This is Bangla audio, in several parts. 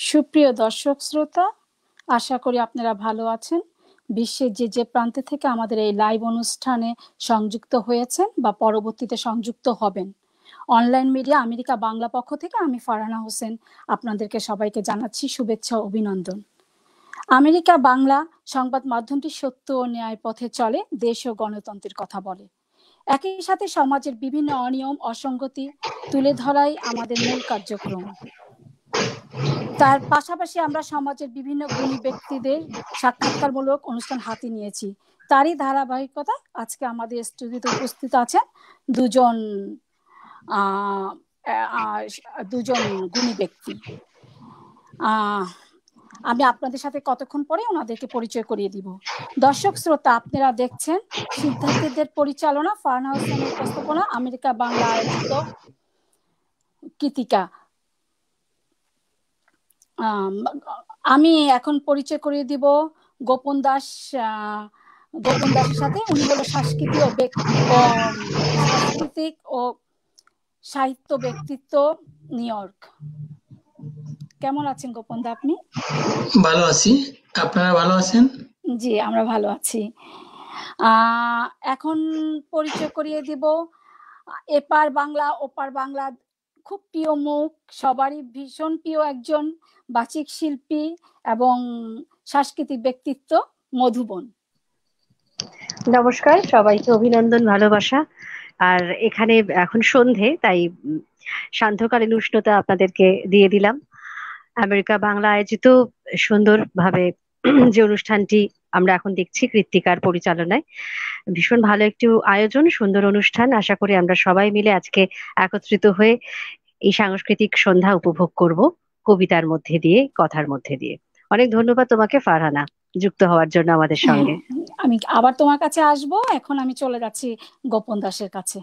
সুপ্রিয় দর্শক শ্রোতা, আশা করি আপনারা ভালো আছেন। বিশ্বের যে প্রান্তে থেকে আমাদের এই লাইভ অনুষ্ঠানে সংযুক্ত হয়েছেন বা পরবর্তীতে সংযুক্ত হবেন, অনলাইন মিডিয়া আমেরিকা বাংলা পক্ষ থেকে আমি ফারহানা হোসেন আপনাদেরকে সবাইকে জানাচ্ছি শুভেচ্ছা ও অভিনন্দন। আমেরিকা বাংলা সংবাদ মাধ্যমটি সত্য ও ন্যায় পথে চলে, দেশ ও গণতন্ত্রের কথা বলে। একই সাথে সমাজের বিভিন্ন অনিয়ম অসঙ্গতি তুলে ধরাই আমাদের মূল কার্যক্রম। তার পাশাপাশি আমরা সমাজের বিভিন্ন গুণী ব্যক্তিদের সাক্ষাৎকারমূলক অনুষ্ঠান হাতে নিয়েছি। তারই ধারাবাহিকতা আজকে আমাদের স্টুডিওতে উপস্থিত আছেন দুজন গুণী ব্যক্তি। আমি আপনাদের সাথে কতক্ষণ পরে ওনাদেরকে পরিচয় করিয়ে দিব। দর্শক শ্রোতা, আপনারা দেখছেন সিদ্ধার্থীদের পরিচালনা, ফারহানা হোসেনের উপস্থাপনা, আমেরিকা বাংলা আয়োজিত কৃতিকা। আমি এখন পরিচয় করিয়ে দিব গোপন দাসের সাথে। উনি হলো সাংস্কৃতিক ও সাহিত্য ব্যক্তিত্ব, নিউ ইয়র্ক। কেমন আছেন গোপন দা আপনি? ভালো আছি, আপনারা ভালো আছেন? জি, আমরা ভালো আছি। এখন পরিচয় করিয়ে দিব এপার বাংলা ওপার বাংলা খুব প্রিয় মুখ, সবারই ভীষণ প্রিয় একজন বাচিক শিল্পী এবং সাংস্কৃতিক ব্যক্তিত্ব, মধুবন। নমস্কার, সবাইকে অভিনন্দন, ভালোবাসা। আর এখানে এখন সন্ধে, তাই সান্ধ্যকালীন উষ্ণতা আপনাদেরকে দিয়ে দিলাম। আমেরিকা বাংলা আয়োজিত সুন্দরভাবে যে অনুষ্ঠানটি আমরা এখন দেখছি কৃত্তিকার পরিচালনায়, ভীষণ ভালো একটি আয়োজন, সুন্দর অনুষ্ঠান। আশা করি আমরা সবাই মিলে আজকে একত্রিত হয়ে এই সাংস্কৃতিক সন্ধ্যা উপভোগ করব, কবিতার মধ্যে দিয়ে, কথার মধ্যে দিয়ে। অনেক ধন্যবাদ তোমাকে ফারহানা, যুক্ত হওয়ার জন্য আমাদের সঙ্গে। আমি আবার তোমার কাছে আসব। এখন আমি চলে যাচ্ছি গোপন দাসের কাছে।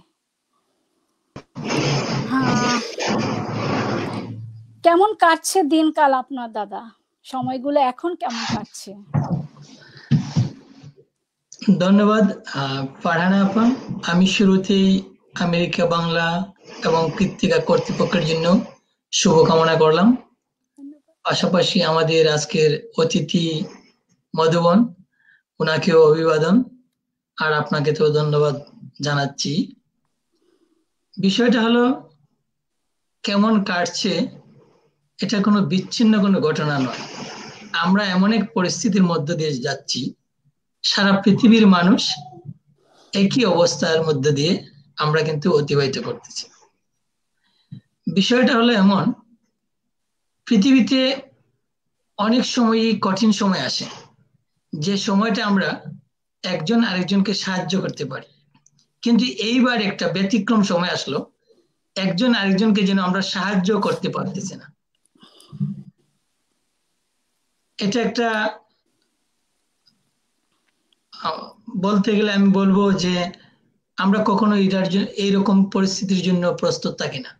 কেমন কাটছে দিনকাল আপনার দাদা? সময়গুলো এখন কেমন কাটছে? ধন্যবাদ ফারহানা আপা। আমি শুরুতেই আমেরিকা বাংলা এবং কৃত্তিকা কর্তৃপক্ষের জন্য শুভকামনা করলাম। পাশাপাশি আমাদের আজকের অতিথি মধুবন, ওনাকেও অভিবাদন, আর আপনাকে তো ধন্যবাদ জানাচ্ছি। বিষয়টা হলো কেমন কাটছে, এটা কোনো বিচ্ছিন্ন কোনো ঘটনা নয়। আমরা এমন এক পরিস্থিতির মধ্য দিয়ে যাচ্ছি, সারা পৃথিবীর মানুষ একই অবস্থার মধ্যে দিয়ে আমরা কিন্তু অতিবাহিত করতেছি। বিষয়টা হলো এমন, পৃথিবীতে অনেক সময়ই কঠিন সময় আসে, যে সময়টা আমরা একজন আরেকজনকে সাহায্য করতে পারি, কিন্তু এইবার একটা ব্যতিক্রম সময় আসলো, একজন আরেকজনকে যেন আমরা সাহায্য করতে পারতেছি না। এটা একটা, বলতে গেলে আমি বলবো যে আমরা কখনো এইরকম পরিস্থিতির জন্য প্রস্তুত থাকি না।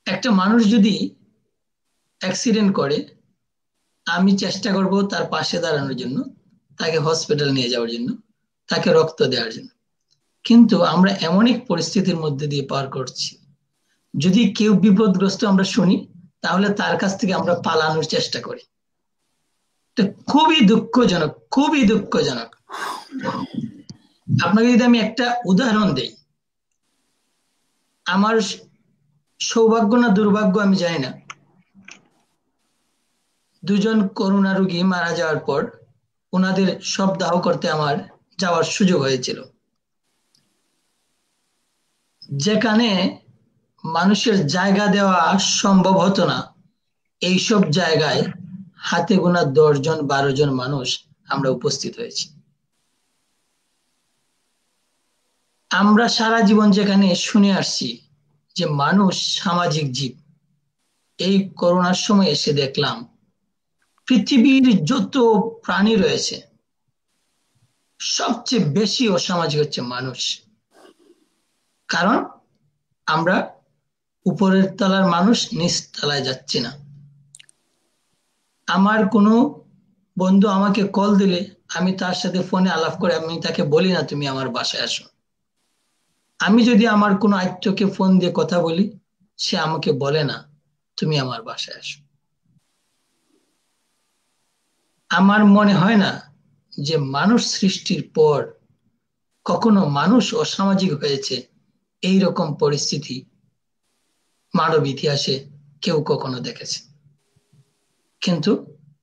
একটা মানুষ যদি অ্যাক্সিডেন্ট করে, আমি চেষ্টা করব তার পাশে দাঁড়ানোর জন্য, তাকে হসপিটাল নিয়ে যাওয়ার জন্য, তাকে রক্ত দেওয়ার জন্য, কিন্তু আমরা এমন এক পরিস্থিতির মধ্যে দিয়ে পার করছি, যদি কেউ বিপদগ্রস্ত আমরা শুনি, তাহলে তার কাছ থেকে আমরা পালানোর চেষ্টা করি। খুবই দুঃখজনক, খুবই দুঃখজনক। আপনাকে যদি আমি একটা উদাহরণ দেই, আমার সৌভাগ্য না দুর্ভাগ্য আমি জানি না, দুজন করোনা রোগী মারা যাওয়ার পর ওনাদের শবদাহ করতে আমার যাওয়ার সুযোগ হয়েছিল, যেখানে মানুষের জায়গা দেওয়া সম্ভব হতো না। এইসব জায়গায় হাতে গোনা 10 জন 12 জন মানুষ আমরা উপস্থিত হয়েছি। আমরা সারা জীবন যেখানে শুনে আসছি যে মানুষ সামাজিক জীব, এই করোনার সময় এসে দেখলাম পৃথিবীর যত প্রাণী রয়েছে সবচেয়ে বেশি অসামাজিক হচ্ছে মানুষ। কারণ আমরা উপরের তলার মানুষ নিচ তলায় যাচ্ছি না। আমার কোনো বন্ধু আমাকে কল দিলে আমি তার সাথে ফোনে আলাপ করে আমি তাকে বলি না তুমি আমার বাসায় আসো। আমি যদি আমার কোনো আত্মীয়কে ফোন দিয়ে কথা বলি, সে আমাকে বলে না তুমি আমার বাসায় আসো। আমার মনে হয় না যে মানুষ সৃষ্টির পর কখনো মানুষ অসামাজিক হয়েছে এই রকম পরিস্থিতি মানব ইতিহাসে কেউ কখনো দেখেছে। কিন্তু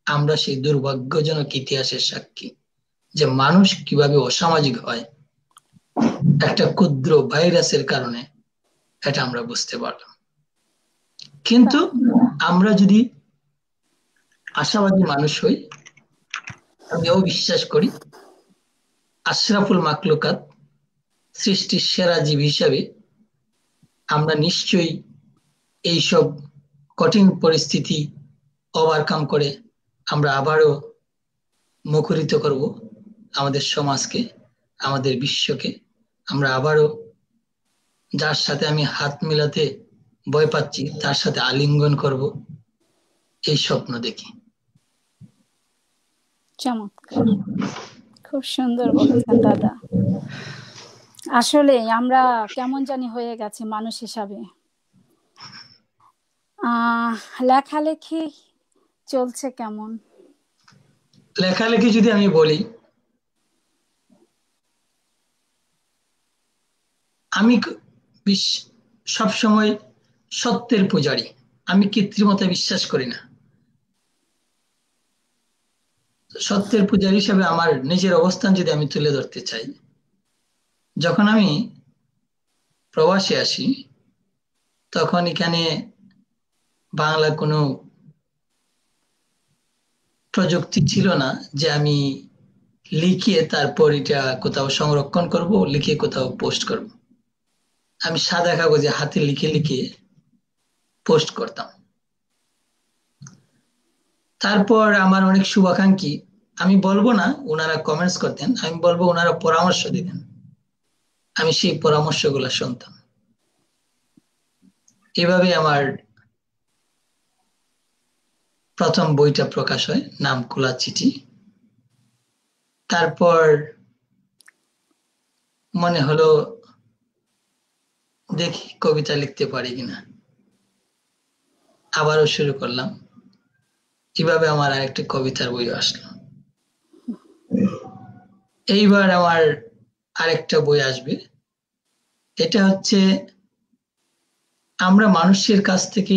আমরা সেই দুর্ভাগ্যজনক ইতিহাসের সাক্ষী যে মানুষ কিভাবে অসামাজিক হয় একটা ক্ষুদ্র ভাইরাসের কারণে, এটা আমরা বুঝতে পারলাম। কিন্তু আমরা যদি আশাবাদী মানুষ হই, আমিও বিশ্বাস করি আশরাফুল মাখলুকাত, সৃষ্টির সেরা জীব হিসাবে আমরা নিশ্চয়ই এইসব কঠিন পরিস্থিতি ওভারকাম করে আমরা আবারও মুখরিত করব আমাদের সমাজকে, আমাদের বিশ্বকে। আমরা আবারও যার সাথে আমি হাত মিলাতে ভয় পাচ্ছি তার সাথে আলিঙ্গন করব, এই স্বপ্ন দেখি। চমৎকার, খুব সুন্দর বলেছেন দাদা। আসলে আমরা কেমন জানি হয়ে গেছে মানুষ হিসাবে। লেখালেখি চলছে কেমন? লেখালেখি যদি আমি বলি, আমি সবসময় সত্যের পূজারী। আমি কৃত্রিমতা বিশ্বাস করি না। সত্যের পূজারী হিসেবে আমার নিজের অবস্থান যদি আমি তুলে ধরতে চাই, যখন আমি প্রবাসে আসি তখন এখানে বাংলা কোনো প্রযুক্তি ছিল না যে আমি লিখে তারপর এটা কোথাও সংরক্ষণ করব, লিখে কোথাও পোস্ট করব। আমি সাদা কাগজে হাতে লিখে লিখে পোস্ট করতাম। তারপর আমার অনেক শুভাকাঙ্ক্ষী, আমি বলবো না ওনারা কমেন্টস করতেন, আমি বলবো ওনারা পরামর্শ দিতেন, আমি সেই পরামর্শগুলো শুনতাম। এভাবে আমার প্রথম বইটা প্রকাশ হয়, নাম খোলা চিঠি। তারপর মনে হলো দেখি কবিতা লিখতে পারি কিনা, আবারও শুরু করলাম। কিভাবে আমার আরেকটা কবিতার বই আসলো। এইবার আমার আরেকটা বই আসবে। এটা হচ্ছে আমরা মানুষের কাছ থেকে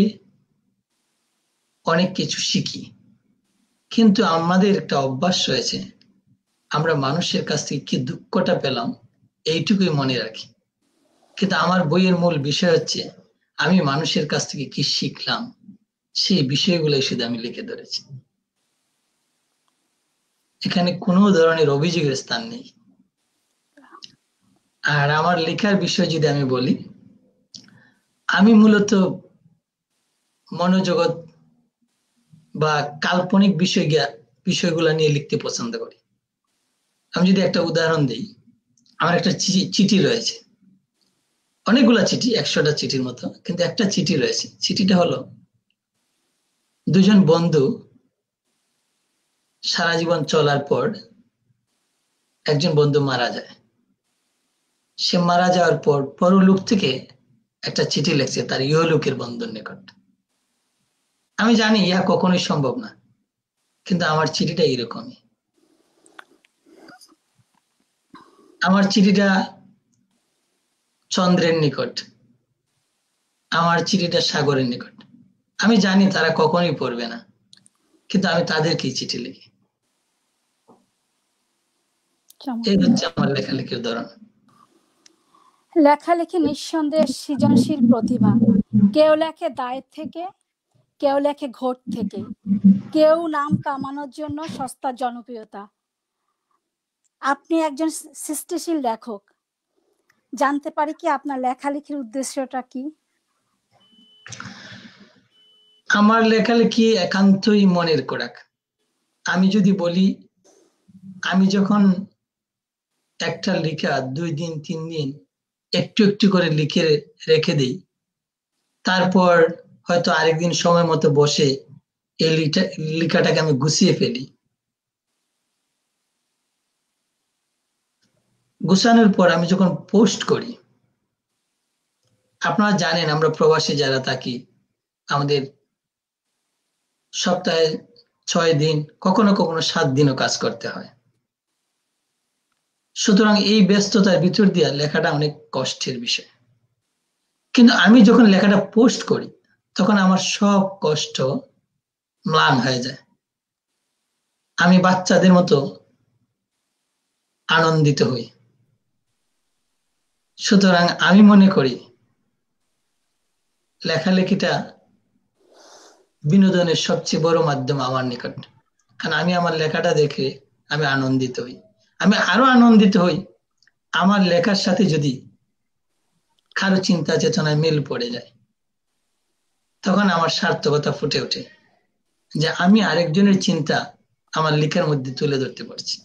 অনেক কিছু শিখি, কিন্তু আমাদের একটা অভ্যাস রয়েছে, আমরা মানুষের কাছ থেকে কি দুঃখটা পেলাম এইটুকুই মনে রাখি। কিন্তু আমার বইয়ের মূল বিষয় হচ্ছে আমি মানুষের কাছ থেকে কি শিখলাম, সেই বিষয়গুলোই শুধু আমি লিখে ধরেছি। এখানে কোনো ধরনের অভিযোগের স্থান নেই। আর আমার লেখার বিষয় যদি আমি বলি, আমি মূলত মনোজগৎ বা কাল্পনিক বিষয়গুলো নিয়ে লিখতে পছন্দ করি। আমি যদি একটা উদাহরণ দিই, আমার একটা চিঠি রয়েছে, অনেকগুলা চিঠি, 100টা চিঠির মতো, কিন্তু একটা চিঠি রয়েছে। চিঠিটা হলো দুজন বন্ধু সারা জীবন চলার পর একজন বন্ধু মারা যায়। সে মারা যাওয়ার পর পরলোক থেকে একটা চিঠি লিখছে তার ইহলোকের বন্ধুর নিকট। আমি জানি ইহা কখনোই সম্ভব না, কিন্তু আমার চিঠিটা এরকমই। আমার চিঠিটা চন্দ্রের নিকট, আমার চিঠিটা সাগরের নিকট। আমি জানি তারা কখনোই পড়বে না, কিন্তু আমি তাদেরকেই চিঠি লিখি। এই হচ্ছে আমার লেখালেখির ধরন। লেখালেখি নিঃসন্দেহে সৃজনশীল প্রতিভা। কেউ লেখে দায়ের থেকে, কেউ লেখে ঘোট থেকে, কেউ নাম কামানোর জন্য সস্তা জনপ্রিয়তা। আপনি একজন সৃষ্টিশীল লেখক, জানতে পারি কি আপনার লেখালেখির উদ্দেশ্যটা কি? আমার লেখালেখি একান্তই মনের খোরাক। আমি যদি বলি, আমি যখন একটা লেখা 2 দিন 3 দিন একটু একটু করে লিখে রেখে দিই, তারপর হয়তো আরেকদিন সময় মতো বসে এই লেখাটাকে আমি গুছিয়ে ফেলি। গুছানোর পর আমি যখন পোস্ট করি, আপনারা জানেন আমরা প্রবাসী যারা থাকি, আমাদের সপ্তাহে 6 দিন, কখনো কখনো 7 দিনও কাজ করতে হয়। সুতরাং এই ব্যস্ততার ভিতর দিয়ে লেখাটা অনেক কষ্টের বিষয়। কিন্তু আমি যখন লেখাটা পোস্ট করি তখন আমার সব কষ্ট ম্লান হয়ে যায়। আমি বাচ্চাদের মতো আনন্দিত হই। সুতরাং আমি মনে করি লেখালেখিটা বিনোদনের সবচেয়ে বড় মাধ্যম আমার নিকট। কারণ আমি আমার লেখাটা দেখে আমি আনন্দিত হই। আমি আরো আনন্দিত হই আমার লেখার সাথে যদি কারো চিন্তা চেতনায় মিল পড়ে যায়, তখন আমার সার্থকতা ফুটে ওঠে যে আমি আরেকজনের চিন্তা আমার লেখার মধ্যে তুলে ধরতে পারছি।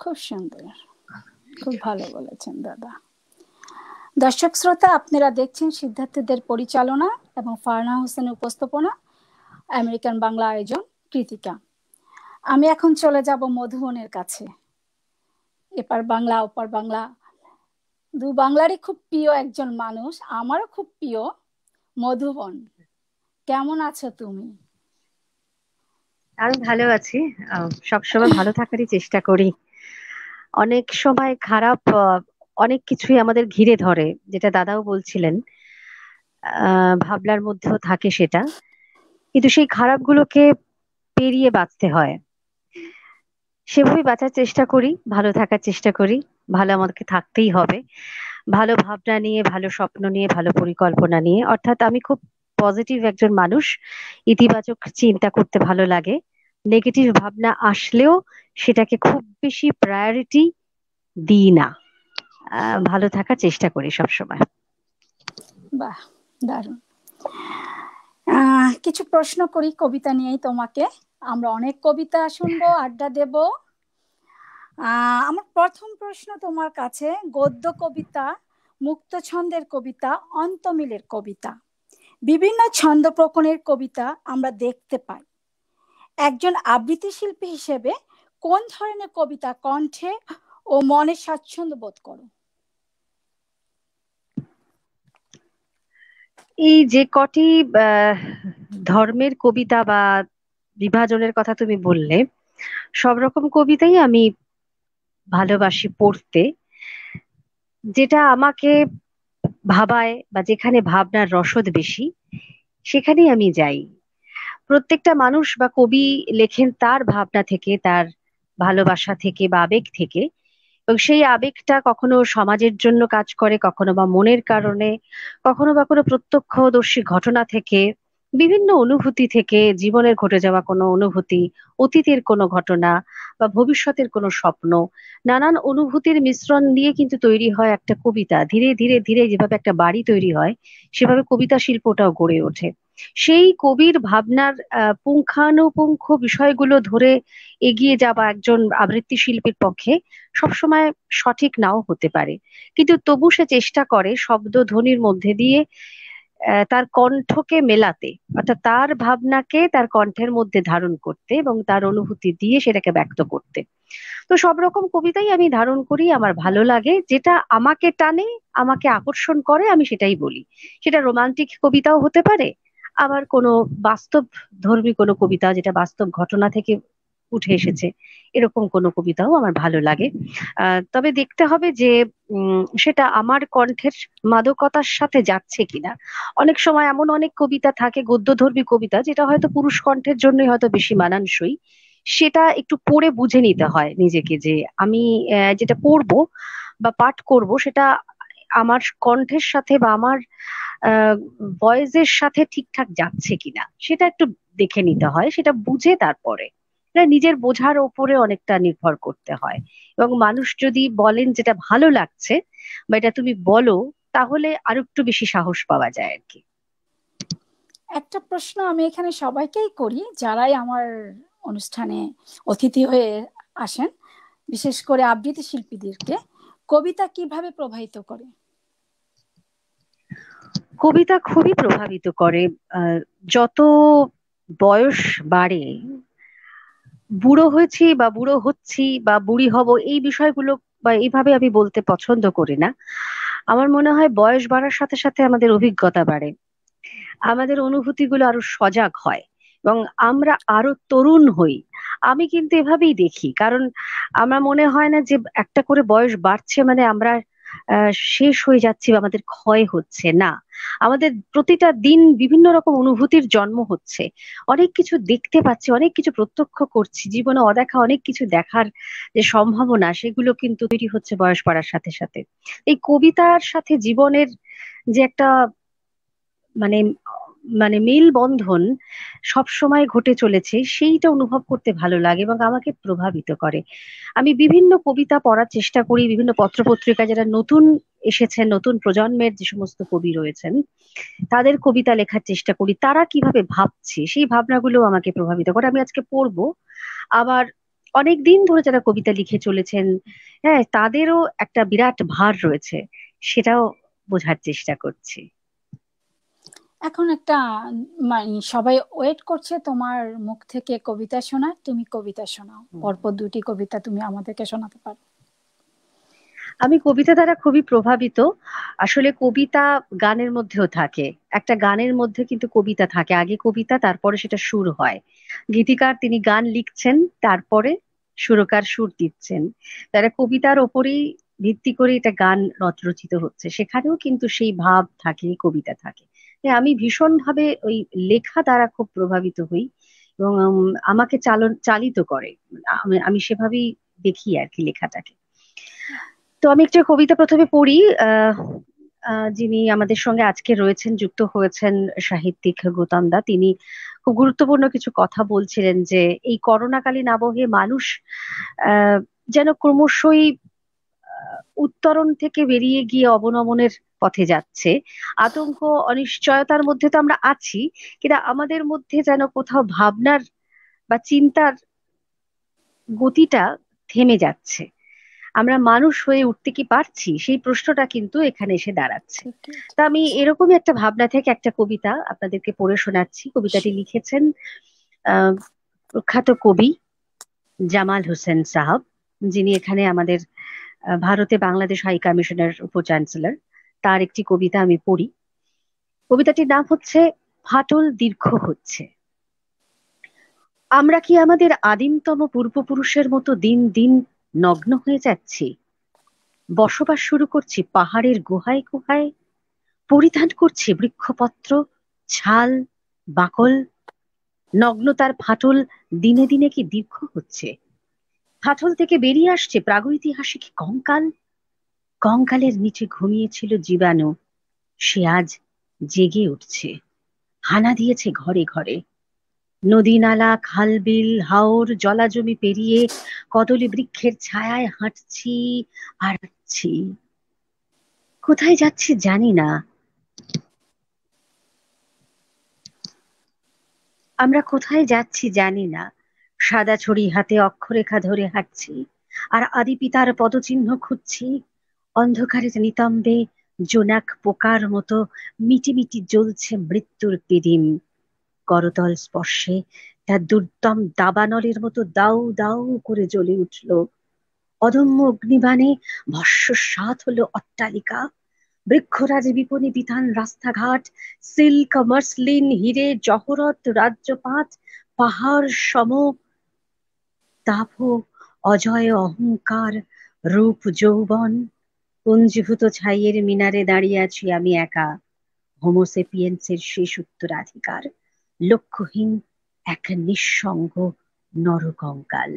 খুব সুন্দর, খুব ভালো বলেছেন দাদা। দর্শক শ্রোতা, আপনারা দেখছেন সিদ্ধার্থদের পরিচালনা এবং ফারনা হোসেনের উপস্থাপনা আমেরিকান বাংলা আয়োজন কৃতিকা। আমি এখন চলে যাব মধুবনের কাছে। এপার বাংলা ওপার বাংলা, দু বাংলারই খুব প্রিয় একজন মানুষ, আমারও খুব প্রিয়। মধুবন, কেমন আছো তুমি? আমি ভালো আছি। সবসময় ভালো থাকারই চেষ্টা করি। অনেক সময় খারাপ অনেক কিছুই আমাদের ঘিরে ধরে, যেটা দাদাও বলছিলেন। ভাবনার মধ্যেও থাকে সেটা, কিন্তু সেই খারাপগুলোকে পেরিয়ে বাঁচতে হয়। সেভাবেই বাঁচার চেষ্টা করি, ভালো থাকার চেষ্টা করি। ভালো আমাদেরকে থাকতেই হবে, ভালো ভাবনা নিয়ে, ভালো স্বপ্ন নিয়ে, ভালো পরিকল্পনা নিয়ে। অর্থাৎ আমি খুব পজিটিভ একজন মানুষ। ইতিবাচক চিন্তা করতে ভালো লাগে। নেগেটিভ ভাবনা আসলেও সেটাকে খুব বেশি প্রায়োরিটি দিই না। ভালো থাকার চেষ্টা করি সবসময়। বাহ, দারুণ। কিছু প্রশ্ন করি কবিতা নিয়েই তোমাকে। আমরা অনেক কবিতা শুনবো, আড্ডা দেব। আমার প্রথম প্রশ্ন তোমার কাছে, গদ্য কবিতা, মুক্ত ছন্দের কবিতা, অন্তমিলের কবিতা, বিভিন্ন ছন্দ প্রকরণের কবিতা আমরা দেখতে পাই। একজন আবৃত্তি শিল্পী হিসেবে কোন ধরনের কবিতা কণ্ঠে ও মনে স্বাচ্ছন্দ্য বোধ করো? এই যে কটি ধর্মের কবিতা বা বিভাজনের কথা তুমি বললে, সব রকম কবিতাই আমি ভালোবাসি পড়তে। যেটা আমাকে ভাবায় বা যেখানে ভাবনার রসদ বেশি, সেখানেই আমি যাই। প্রত্যেকটা মানুষ বা কবি লেখেন তার ভাবনা থেকে, তার ভালোবাসা থেকে বা আবেগ থেকে। এবং সেই আবেগটা কখনো সমাজের জন্য কাজ করে, কখনো বা মনের কারণে, কখনো বা কোনো প্রত্যক্ষদর্শী ঘটনা থেকে, বিভিন্ন অনুভূতি থেকে, জীবনের ঘটে যাওয়া কোনো অনুভূতি, অতীতের কোনো ঘটনা বা ভবিষ্যতের কোনো স্বপ্ন, নানান অনুভূতির মিশ্রণ দিয়ে কিন্তু তৈরি হয় একটা কবিতা। ধীরে ধীরে ধীরে যেভাবে একটা বাড়ি তৈরি হয়, সেভাবে কবিতা শিল্পটাও গড়ে ওঠে। সেই কবির ভাবনার পুঙ্খানুপুঙ্খ বিষয়গুলো ধরে এগিয়ে যাওয়া একজন আবৃত্তি শিল্পীর পক্ষে সবসময় সঠিক নাও হতে পারে, কিন্তু তবু সে চেষ্টা করে শব্দ ধ্বনির মধ্যে দিয়ে তার কণ্ঠকে মেলাতে, অর্থাৎ তার ভাবনাকে তার কণ্ঠের মধ্যে ধারণ করতে এবং তার অনুভূতি দিয়ে সেটাকে ব্যক্ত করতে। তো সব রকম কবিতাই আমি ধারণ করি, আমার ভালো লাগে। যেটা আমাকে টানে, আমাকে আকর্ষণ করে, আমি সেটাই বলি। সেটা রোমান্টিক কবিতাও হতে পারে, আবার কোনো বাস্তব ধর্মী কোনো কবিতা যেটা বাস্তব ঘটনা থেকে উঠে এসেছে, এরকম কোনো কবিতাও আমার ভালো লাগে। তবে দেখতে হবে যে সেটা আমার কণ্ঠের মাদকতার সাথে যাচ্ছে কিনা। অনেক সময় এমন অনেক কবিতা থাকে, গদ্যধর্মী কবিতা, যেটা হয়তো পুরুষ কণ্ঠের জন্যই হয়তো বেশি মানানসই। সেটা একটু পড়ে বুঝে নিতে হয় নিজেকে, যে আমি যেটা পড়বো বা পাঠ করব, সেটা আমার কণ্ঠের সাথে বা আমার ভয়েসের সাথে ঠিকঠাক যাচ্ছে কিনা, সেটা একটু দেখে নিতে হয়। সেটা বুঝে তারপরে, এটা নিজের বোঝার ওপরে অনেকটা নির্ভর করতে হয়। এবং মানুষ যদি বলেন যেটা ভালো লাগছে বা এটা তুমি বলো, তাহলে আরো একটু বেশি সাহস পাওয়া যায় আর কি। একটা প্রশ্ন আমি এখানে সবাইকেই করি, যারাই আমার অনুষ্ঠানে অতিথি হয়ে আসেন, বিশেষ করে আবৃত্তি শিল্পীদেরকে, কবিতা কিভাবে প্রভাবিত করে? কবিতা খুবই প্রভাবিত করে। যত বয়স বাড়ে, বুড়ো হয়েছি বা বুড়ো হচ্ছি বা বুড়ি হব, এই বিষয়গুলো বা এইভাবে আমি বলতে পছন্দ করি না। আমার মনে হয় বয়স বাড়ার সাথে সাথে আমাদের অভিজ্ঞতা বাড়ে। আমাদের অনুভূতিগুলো আরো সজাগ হয় এবং আমরা আরো তরুণ হই। আমি কিন্তু এভাবেই দেখি, কারণ আমার মনে হয় না যে একটা করে বয়স বাড়ছে মানে আমরা শেষ হয়ে যাচ্ছি বা আমাদের ক্ষয় হচ্ছে না। আমাদের প্রতিটা দিন বিভিন্ন রকম অনুভূতির জন্ম হচ্ছে, অনেক কিছু দেখতে পাচ্ছি, অনেক কিছু প্রত্যক্ষ করছি, জীবনে অদেখা অনেক কিছু দেখার যে সম্ভাবনা সেগুলো কিন্তু তৈরি হচ্ছে বয়স বাড়ার সাথে সাথে। এই কবিতার সাথে জীবনের যে একটা মানে মানে মেলবন্ধন সব সময় ঘটে চলেছে, সেইটা অনুভব করতে ভালো লাগে এবং আমাকে প্রভাবিত করে। আমি বিভিন্ন কবিতা পড়ার চেষ্টা করি, বিভিন্ন পত্রপত্রিকা যারা নতুন এসেছেন, নতুন প্রজন্মের যে সমস্ত কবি রয়েছেন তাদের কবিতা লেখার চেষ্টা করি, তারা কিভাবে ভাবছে সেই ভাবনাগুলো আমাকে প্রভাবিত করে। আমি আজকে পড়বো, আবার অনেক দিন ধরে যারা কবিতা লিখে চলেছেন, হ্যাঁ, তাদেরও একটা বিরাট ভার রয়েছে, সেটাও বোঝার চেষ্টা করছি। এখন একটা সবাই ওয়েট করছে তোমার মুখ থেকে কবিতা শোনার, তুমি কবিতা শোনাও, পরপর দুটি কবিতা তুমি আমাদেরকে শোনাতে পারো। আমি কবিতা দ্বারা খুবই প্রভাবিত। আসলে কবিতা গানের মধ্যেও থাকে, একটা গানের মধ্যে কিন্তু কবিতা থাকে, আগে কবিতা তারপরে সেটা সুর হয়। গীতিকার তিনি গান লিখছেন, তারপরে সুরকার সুর দিচ্ছেন, তারা কবিতার ওপরেই ভিত্তি করে এটা গান রচিত হচ্ছে, সেখানেও কিন্তু সেই ভাব থাকে, কবিতা থাকে। তাই আমি ভীষণভাবে ওই লেখা দ্বারা খুব প্রভাবিত হই এবং আমাকে চালিত করে। আমি সেভাবেই দেখি আর কি লেখাটাকে। তো আমি একটা কবিতা প্রথমে পড়ি। আহ যিনি আমাদের সঙ্গে আজকে রয়েছেন, যুক্ত হয়েছেন, সাহিত্যিক গৌতম দা, তিনি খুব গুরুত্বপূর্ণ কিছু কথা বলছিলেন যে এই করোনাকালীন আবহে মানুষ আহ যেন ক্রমশই উত্তরণ থেকে বেরিয়ে গিয়ে অবনমনের পথে যাচ্ছে। আতঙ্ক, অনিশ্চয়তার মধ্যে তো আমরা আছি, কিন্তু আমাদের মধ্যে যেন কোথাও ভাবনার বা চিন্তার গতিটা থেমে যাচ্ছে। আমরা মানুষ হয়ে উঠতে কি পারছি, সেই প্রশ্নটা কিন্তু এখানে এসে দাঁড়াচ্ছে। তা আমি এরকমই একটা ভাবনা থেকে একটা কবিতা আপনাদেরকে পড়ে শোনাচ্ছি। কবিতাটি লিখেছেন আহ প্রখ্যাত কবি জামাল হোসেন সাহাব, যিনি এখানে আমাদের ভারতে বাংলাদেশ হাই কমিশনের উপ চ্যান্সেলর। তার একটি কবিতা আমি পড়ি। কবিতাটির নাম হচ্ছে ফাটল দীর্ঘ হচ্ছে। আমরা কি আমাদের আদিমতম পূর্বপুরুষের মতো দিন দিন নগ্ন হয়ে যাচ্ছি? বসবাস শুরু করছি পাহাড়ের গুহায় গুহায়, পরিধান করছি বৃক্ষপত্র, ছাল, বাকল। নগ্নতার ফাটল দিনে দিনে কি দীর্ঘ হচ্ছে? ফাটল থেকে বেরিয়ে আসছে প্রাগৈতিহাসিক কঙ্কাল। কঙ্কালের নিচে ঘুমিয়েছিল জীবাণু, সে আজ জেগে উঠছে, হানা দিয়েছে ঘরে ঘরে। নদী নালা, খাল বিল, হাওর, জলাজমি পেরিয়ে কদলী বৃক্ষের ছায়ায় হাঁটছি আর হাঁটছি। কোথায় যাচ্ছি জানি না। আমরা কোথায় যাচ্ছি জানি না। সাদা ছড়ি হাতে অক্ষরেখা ধরে হাঁটছি আর আদি পিতার পদচিহ্ন খুঁজছি। অন্ধকারের নিতম্বে জোনাক পোকার মতো মিটিমিটি জ্বলছে মৃত্যুর পিদিম। করতল স্পর্শে তার দুর্দম দাবানলের মতো দাউ দাউ করে জ্বলে উঠল। অদম্য অগ্নিবাণে ভস্মসাৎ হলো অট্টালিকা। বৃক্ষরাজ বিপণী বিতান রাস্তাঘাট, সিল্ক, মসলিন, হিরে জহরত, রাজ্যপাট, পাহাড় সম তাপ, অজয় অহংকার, রূপ যৌবন। পুঞ্জীভূত ছাইয়ের মিনারে দাঁড়িয়ে আছি আমি একা, হোমোসেপিয়েন্সের শেষ উত্তরাধিকার, লক্ষ্যহীন এক নিঃসঙ্গ নরকঙ্কাল।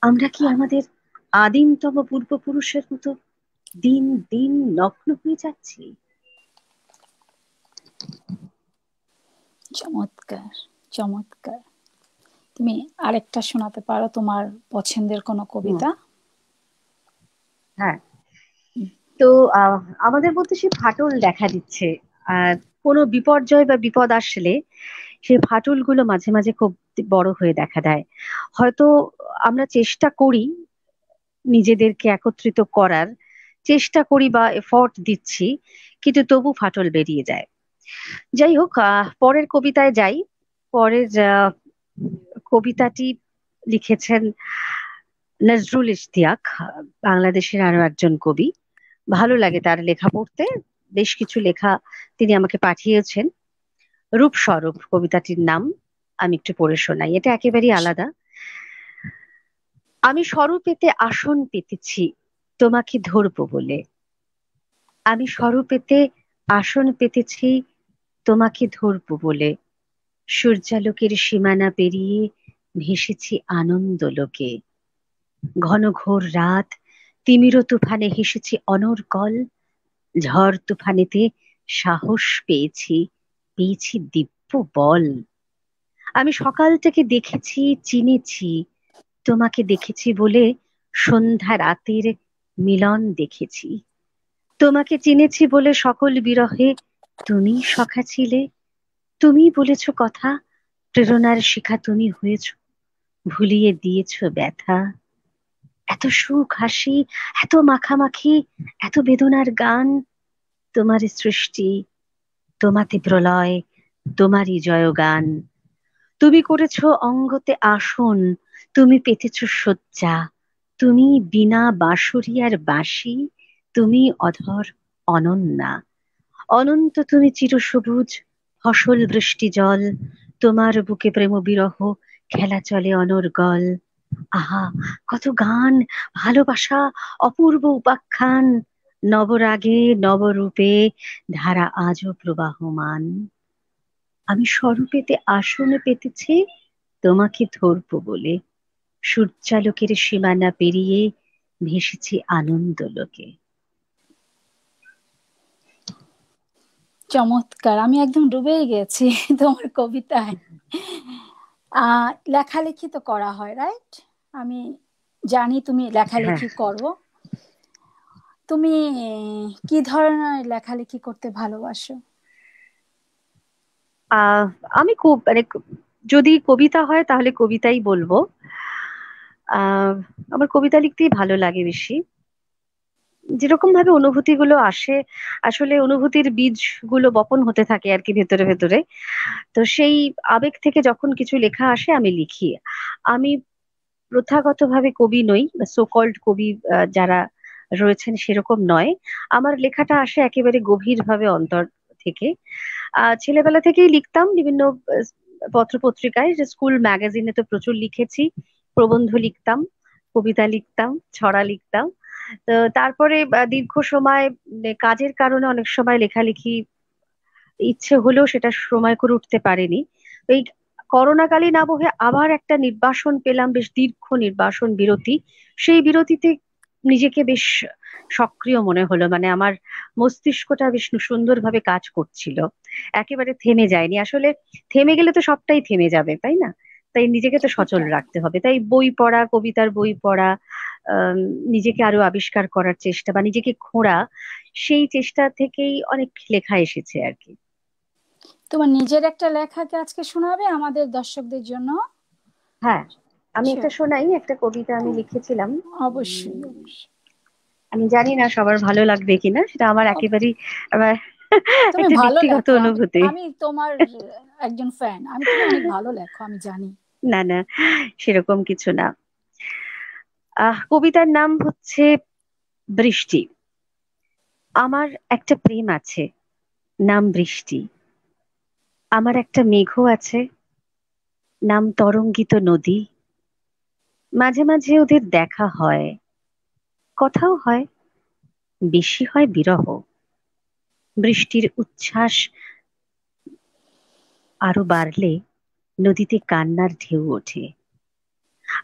আমরা কি আমাদের আদিমতম পূর্বপুরুষের মতো দিন দিন নগ্ন হয়ে যাচ্ছি? চমৎকার, চমৎকার। তুমি আরেকটা শোনাতে পারো তোমার পছন্দের কোনো কবিতা? হ্যাঁ, তো আমাদের মধ্যে সে ফাটল দেখা দিচ্ছে। আর কোনো বিপর্যয় বা বিপদ আসলে সেই ফাটলগুলো মাঝে মাঝে খুব বড় হয়ে দেখা দেয়। হয়তো আমরা চেষ্টা করি নিজেদেরকে একত্রিত করার, চেষ্টা করি বা এফোর্ট দিচ্ছি, কিন্তু তবু ফাটল বেরিয়ে যায়। যাই হোক, পরের কবিতায় যাই। পরের কবিতাটি লিখেছেন নজরুল ইশতিয়াক, বাংলাদেশের আরো একজন কবি। ভালো লাগে তার লেখা পড়তে। বেশ কিছু লেখা তিনি আমাকে পাঠিয়েছেন। রূপস্বরূপ কবিতাটির নাম, আমি একটু পড়ে শোনাই, এটা একেবারেই আলাদা। আমি স্বরূপেতে আসন পেতেছি তোমাকে ধরবো বলে, আমি স্বরূপেতে আসন পেতেছি তোমাকে ধরবো বলে, সূর্যালোকের সীমানা পেরিয়ে ভেসেছি আনন্দ লোকে, ঘন ঘোর রাত তিমির তুফানে হেসেছি অনর্গল, ঝড় তুফানেতে সাহস পেয়েছি, পেয়েছি দিব্য বল। আমি সকালটাকে দেখেছি, চিনেছি, তোমাকে দেখেছি বলে সন্ধ্যা রাতের মিলন দেখেছি, তোমাকে চিনেছি বলে সকল বিরহে তুমি সখা ছিলে, তুমি বলেছ কথা, প্রেরণার শিখা তুমি হয়েছ, ভুলিয়ে দিয়েছ ব্যথা। এত সুখ হাসি, এত মাখামাখি, এত বেদনার গান, তোমার সৃষ্টি, তোমাতে প্রলয়, তোমারই জয়গান। তুমি করেছ অঙ্গতে আসন, তুমি পেতেছ শয্যা, তুমি বিনা বাঁশরিয়ার বাঁশি, তুমি অধর অনন্যা। অনন্ত তুমি চিরসবুজ, ফসল বৃষ্টি জল, তোমার বুকে প্রেম বিরহ খেলা চলে অনর্গল। আহা, কত গান, ভালোবাসা, অপূর্ব উপাখ্যান, নবরাগে নবরূপে ধারা আজও প্রবাহমান। আমি স্বরূপেতে আসন পেতেছি তোমাকে ধরবো বলে, সূর্যালোকের সীমানা পেরিয়ে ভেসেছি আনন্দ লোকে। চমৎকার, আমি একদম ডুবেই গেছি তোমার কবিতায়। লেখালেখি তো করা হয়, রাইট? আমি জানি তুমি হ্যাঁ, লেখালেখি করো। তুমি কি ধরনের লেখালেখি করতে ভালোবাসো? আহ আমি খুব মানে যদি কবিতা হয় তাহলে কবিতাই বলবো। আহ আমার কবিতা লিখতেই ভালো লাগে বেশি। যেরকম ভাবে অনুভূতি গুলো আসে, আসলে অনুভূতির বীজ গুলো বপন হতে থাকে আর কি ভেতরে ভেতরে। তো সেই আবেগ থেকে যখন কিছু লেখা আসে আমি লিখি। আমি প্রথাগতভাবে কবি নই, সো কল্ড কবি যারা রয়েছেন সেরকম নয়। আমার লেখাটা আসে একেবারে গভীরভাবে অন্তর থেকে। ছেলেবেলা থেকেই লিখতাম বিভিন্ন পত্র পত্রিকায়, যে স্কুল ম্যাগাজিনে তো প্রচুর লিখেছি, প্রবন্ধ লিখতাম, কবিতা লিখতাম, ছড়া লিখতাম। তো তারপরে দীর্ঘ সময় কাজের কারণে অনেক সময় লেখালেখি ইচ্ছে হলেও সেটা সময় করে উঠতে পারেনি। তো এই করোনাকালীন আবহে আবার একটা নির্বাসন পেলাম, বেশ দীর্ঘ নির্বাসন বিরতি। সেই বিরতিতে নিজেকে বেশ সক্রিয় মনে হলো, মানে আমার মস্তিষ্কটা বেশ সুন্দরভাবে কাজ করছিল, একেবারে থেমে যায়নি। আসলে থেমে গেলে তো সবটাই থেমে যাবে, তাই না? তাই নিজেকে তো ঠিকই সচল তাই। রাখতে হবে, তাই বই পড়া, কবিতার বই পড়া, আহ নিজেকে আরো আবিষ্কার করার চেষ্টা বা নিজেকে খোঁড়া, সেই চেষ্টা থেকেই অনেক লেখা এসেছে আর কি। তোমার নিজের একটা লেখাকে আজকে শোনাবে আমাদের দর্শকদের জন্য? হ্যাঁ, আমি একটা Sure. শোনাই, একটা কবিতা আমি লিখেছিলাম। অবশ্যই, অবশ্যই। আমি জানি না সবার ভালো লাগবে কিনা, সেটা আমার একেবারেই আমার তুমি একটা ভালো ব্যক্তিগত লেখো, আমি অনুভূতি। আমি তোমার একজন ফ্যান, তুমি অনেক ভালো লেখো, আমি জানি। না না, সেরকম কিছু না। কবিতার নাম হচ্ছে বৃষ্টি। আমার একটা প্রেম আছে, নাম বৃষ্টি। আমার একটা মেঘও আছে, নাম তরঙ্গিত নদী। মাঝে মাঝে ওদের দেখা হয়, কথাও হয়, বেশি হয় বিরহ। বৃষ্টির উচ্ছ্বাস আরো বাড়লে নদীতে কান্নার ঢেউ ওঠে।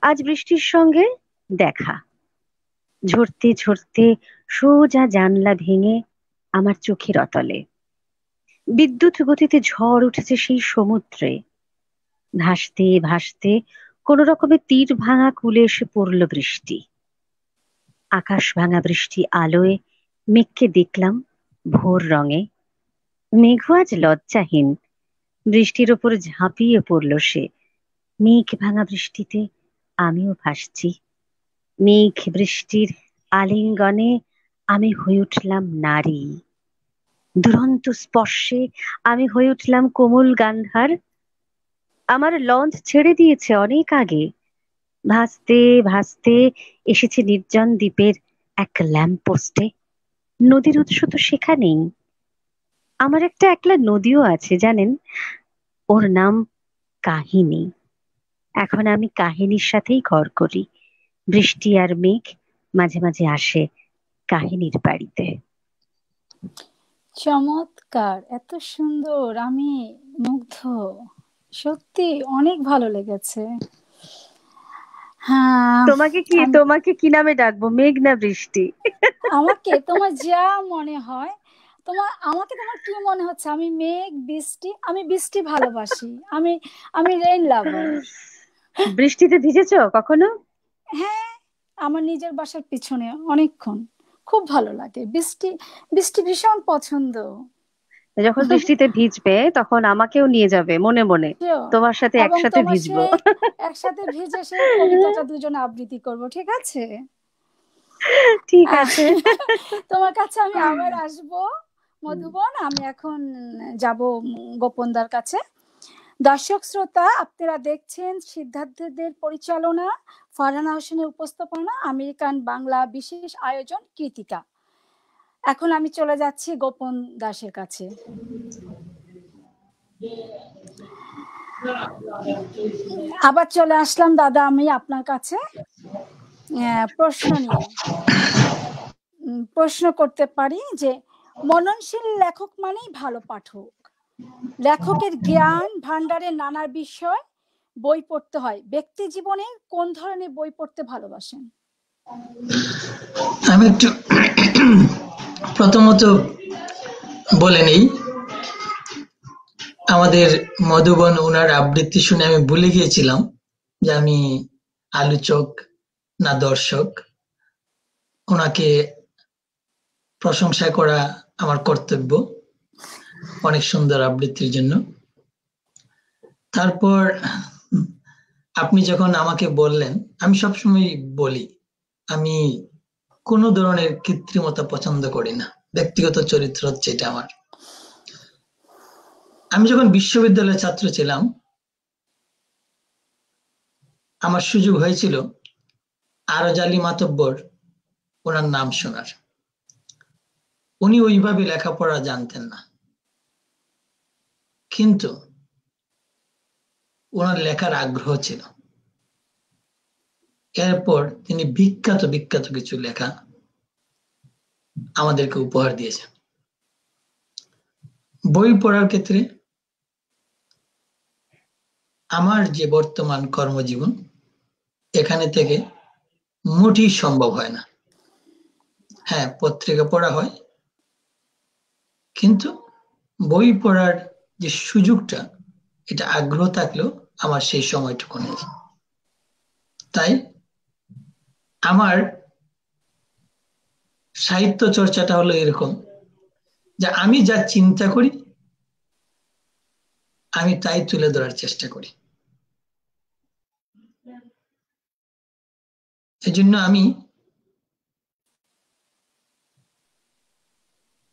আজ বৃষ্টির সঙ্গে দেখা, ঝরতে ঝরতে সোজা জানলা ভেঙে আমার চোখের অতলে। বিদ্যুৎ গতিতে ঝড় উঠেছে সেই সমুদ্রে, ভাসতে ভাসতে কোন রকমে তীর ভাঙা কূলে এসে পড়ল বৃষ্টি। আকাশ ভাঙা বৃষ্টি আলোয় মেঘকে দেখলাম ভোর রঙে। মেঘও আজ লজ্জাহীন, বৃষ্টির ওপর ঝাঁপিয়ে পড়ল সে। মেঘ ভাঙা বৃষ্টিতে আমিও ভাসছি, মেঘ বৃষ্টির আলিঙ্গনে আমি হয়ে উঠলাম নারী। দুরন্ত স্পর্শে আমি হয়ে উঠলাম কোমল গান্ধার। আমার লঞ্চ ছেড়ে দিয়েছে অনেক আগে, ভাসতে ভাসতে এসেছে নির্জন দ্বীপের এক ল্যাম্প পোস্টে। নদীর উৎস তো সেখানেই, আমার একটা একলা নদীও আছে জানেন, ওর নাম কাহিনী। এখন আমি কাহিনীর সাথেই ঘর করি। বৃষ্টি আর মেঘ মাঝে মাঝে আসে কাহিনীর বাড়িতে। চমৎকার, এত সুন্দর, আমি মুগ্ধ, সত্যি অনেক ভালো লেগেছে। হ্যাঁ। আমি তোমাকে কি নামে ডাকবো, মেঘ না বৃষ্টি? আমাকে তোমার যা মনে হয়, তোমার কি মনে হচ্ছে? আমি মেঘ, বৃষ্টি, আমি বৃষ্টি ভালোবাসি, আমি আমি রেইন লাভার। বৃষ্টিতে ভিজেছো কখনো? হ্যাঁ, আমার নিজের বাসার পিছনে অনেকক্ষণ, খুব ভালো লাগে বৃষ্টি, বৃষ্টি ভীষণ পছন্দ। যখন বৃষ্টিতে ভিজবে তখন আমাকেও নিয়ে যাবে মনে মনে, Sure. তোমার সাথে এবং একসাথে তোমার ভিজবো। সেই একসাথে ভিজে সেই কবিতাটা দুজনে আবৃত্তি করব, ঠিক আছে? ঠিক আহ, আছে। তোমার কাছে আমি আবার আসব মধুবন। আমি এখন যাব গোপনদার কাছে। দর্শক শ্রোতা, আপনারা দেখছেন সিদ্ধার্থদের পরিচালনা, ফারহানা হোসেনের উপস্থাপনা, আমেরিকান বাংলা বিশেষ আয়োজন কৃতিকা। এখন আমি চলে যাচ্ছি গোপন দাসের কাছে। আবার চলে আসলাম দাদা আমি আপনার কাছে প্রশ্ন নিয়ে। প্রশ্ন করতে পারি যে, মননশীল লেখক মানেই ভালো পাঠক। লেখকের জ্ঞান ভান্ডারে নানা বিষয় বই পড়তে হয়। ব্যক্তি জীবনে কোন ধরনের বই পড়তে ভালোবাসেন? আমি একটু প্রথমত বলে নেই, আমাদের মধুবন ওনার আবৃত্তি শুনে আমি ভুলে গিয়েছিলাম যে আমি আলোচক না দর্শক। ওনাকে প্রশংসা করা আমার কর্তব্য, অনেক সুন্দর আবৃত্তির জন্য। তারপর আপনি যখন আমাকে বললেন, আমি সবসময় বলি আমি কোনো ধরনের কৃত্রিমতা পছন্দ করি না, ব্যক্তিগত চরিত্র হচ্ছে এটা আমার। আমি যখন বিশ্ববিদ্যালয়ের ছাত্র ছিলাম, আমার সুযোগ হয়েছিল আরজ আলী মাতব্বর ওনার নাম শোনার। উনি ওইভাবে লেখাপড়া জানতেন না, কিন্তু ওনার লেখার আগ্রহ ছিল। এরপর তিনি বিখ্যাত বিখ্যাত কিছু লেখা আমাদেরকে উপহার দিয়েছেন। বই পড়ার ক্ষেত্রে আমার যে বর্তমান কর্মজীবন, এখানে থেকে মোটেই সম্ভব হয় না। হ্যাঁ, পত্রিকা পড়া হয়, কিন্তু বই পড়ার যে সুযোগটা, এটা আগ্রহ থাকলেও আমার সেই সময়টুকু নেই। তাই আমার সাহিত্য চর্চাটা হলো এরকম যে আমি যা চিন্তা করি আমি তাই তুলে ধরার চেষ্টা করি। এজন্য আমি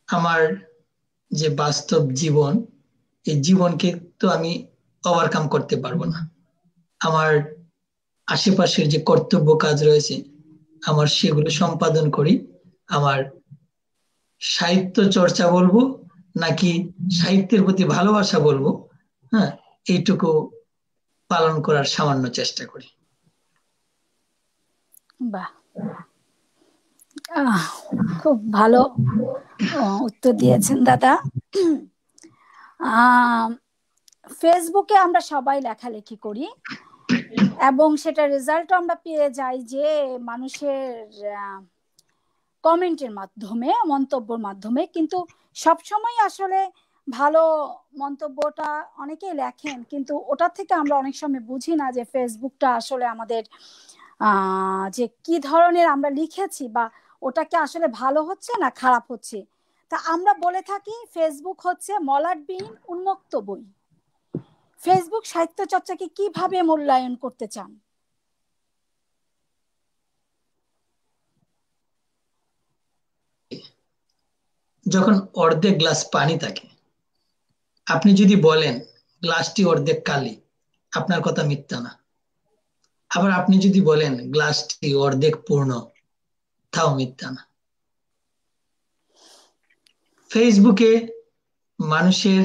আমার যে বাস্তব জীবন, এই জীবনকে তো আমি ওভারকাম করতে পারবো না। আমার আশেপাশের যে কর্তব্য কাজ রয়েছে আমার সেগুলো সম্পাদন করি। আমার সাহিত্য চর্চা বলবো নাকি সাহিত্যের প্রতি ভালোবাসা বলবো, হ্যাঁ, এইটুকু পালন করার সামান্য চেষ্টা করি। বাহ, খুব ভালো উত্তর দিয়েছেন দাদা। ফেসবুকে আমরা সবাই লেখালেখি করি এবং সেটা রেজাল্ট আমরা পেয়ে যাই যে মানুষের কমেন্টের মাধ্যমে, মন্তব্যের মাধ্যমে। কিন্তু সবসময় আসলে ভালো মন্তব্যটা অনেকেই লেখেন, কিন্তু ওটা থেকে আমরা অনেক সময় বুঝি না যে ফেসবুকটা আসলে আমাদের যে কি ধরনের আমরা লিখেছি বা ওটাকে আসলে ভালো হচ্ছে না খারাপ হচ্ছে। তা আমরা বলে থাকি ফেসবুক হচ্ছে মলাটবিহীন উন্মুক্ত বই। ফেসবুক সাহিত্য চর্চাকে কিভাবে মূল্যায়ন করতে চান? যখন অর্ধেক গ্লাস পানি থাকে, আপনি যদি বলেন গ্লাসটি অর্ধেক খালি, আপনার কথা মিথ্যা না। আবার আপনি যদি বলেন গ্লাসটি অর্ধেক পূর্ণ, তাও মিথ্যা না। ফেসবুকে মানুষের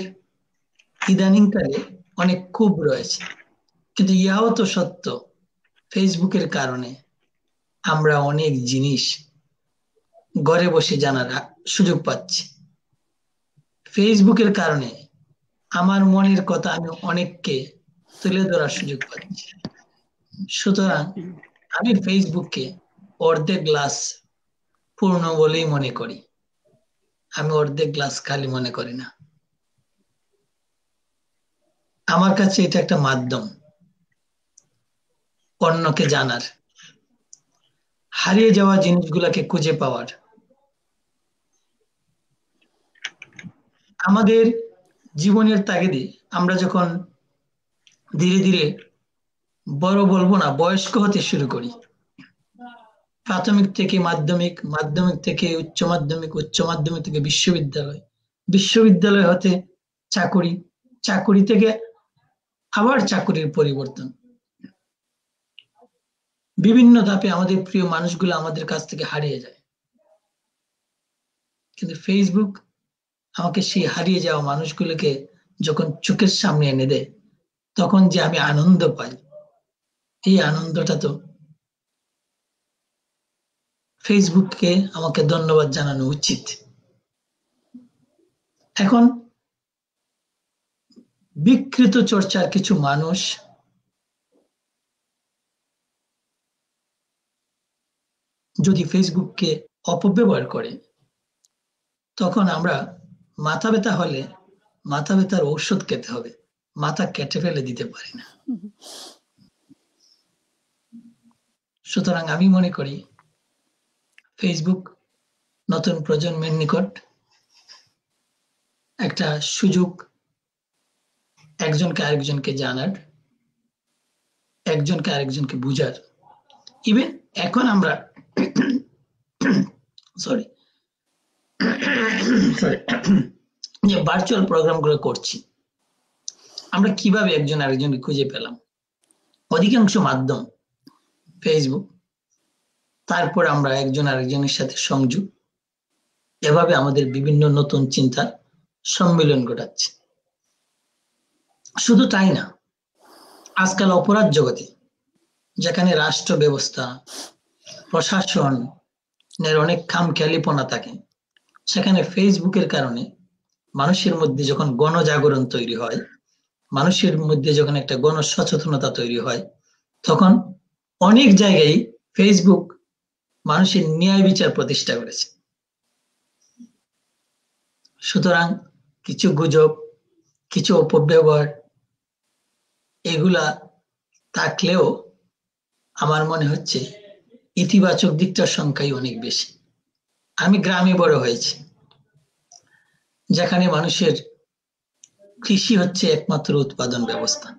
ইদানিংকালে অনেক ক্ষোভ রয়েছে, কিন্তু ইহাও তো সত্য, ফেসবুকের কারণে আমরা অনেক জিনিস ঘরে বসে জানার সুযোগ পাচ্ছি। ফেসবুকের কারণে আমার মনের কথা আমি অনেককে তুলে ধরার সুযোগ পাচ্ছি। সুতরাং আমি ফেসবুককে অর্ধেক গ্লাস পূর্ণ বলেই মনে করি, আমি অর্ধেক গ্লাস খালি মনে করি না। আমার কাছে এটা একটা মাধ্যম অন্যকে জানার, হারিয়ে যাওয়া জিনিসগুলোকে খুঁজে পাওয়ার। আমাদের জীবনের তাগিদে আমরা যখন ধীরে ধীরে বড় বলবো না, বয়স্ক হতে শুরু করি, প্রাথমিক থেকে মাধ্যমিক, মাধ্যমিক থেকে উচ্চ মাধ্যমিক, উচ্চ মাধ্যমিক থেকে বিশ্ববিদ্যালয়, বিশ্ববিদ্যালয় হতে চাকুরি, চাকুরি থেকে আবার চাকুরির পরিবর্তন, বিভিন্ন ধাপে আমাদের প্রিয় মানুষগুলো আমাদের কাছ থেকে হারিয়ে যায়। কিন্তু ফেসবুক আমাকে সেই হারিয়ে যাওয়া মানুষগুলোকে যখন চোখের সামনে এনে দেয়, তখন যে আমি আনন্দ পাই, এই আনন্দটা তো ফেসবুককে আমাকে ধন্যবাদ জানানো উচিত। এখন বিকৃত চর্চার কিছু মানুষ যদি ফেসবুককে অপব্যবহার করে, তখন আমরা মাথা ব্যথা হলে মাথা ব্যথার ঔষধ খেতে হবে, মাথা কেটে ফেলে দিতে পারি না। সুতরাং আমি মনে করি ফেসবুক নতুন প্রজন্মের নিকট একটা সুযোগ, একজনকে আরেকজনকে জানার, একজনকে আরেকজনকে বুঝার। ইভেন এখন আমরা সরি যে ভার্চুয়াল প্রোগ্রামগুলো করছি, আমরা কিভাবে একজন আরেকজনকে খুঁজে পেলাম? অধিকাংশ মাধ্যম ফেসবুক, তারপর আমরা একজন আরেকজনের সাথে সংযোগ, এভাবে আমাদের বিভিন্ন নতুন চিন্তার সম্মিলন ঘটাচ্ছে। শুধু তাই না, আজকাল অপরাধ জগতে, যেখানে রাষ্ট্র ব্যবস্থা, প্রশাসনের অনেক খামখেয়ালিপনা থাকে, সেখানে ফেসবুকের কারণে মানুষের মধ্যে যখন গণজাগরণ তৈরি হয়, মানুষের মধ্যে যখন একটা গণসচেতনতা তৈরি হয়, তখন অনেক জায়গায় ফেসবুক মানুষের ন্যায় বিচার প্রতিষ্ঠা করেছে। সুতরাং কিছু গুজব, কিছু অপব্যবহার, এগুলা থাকলেও আমার মনে হচ্ছে ইতিবাচক দিকটার সংখ্যাই অনেক বেশি। আমি গ্রামে বড় হয়েছি, যেখানে মানুষের কৃষি হচ্ছে একমাত্র উৎপাদন ব্যবস্থা।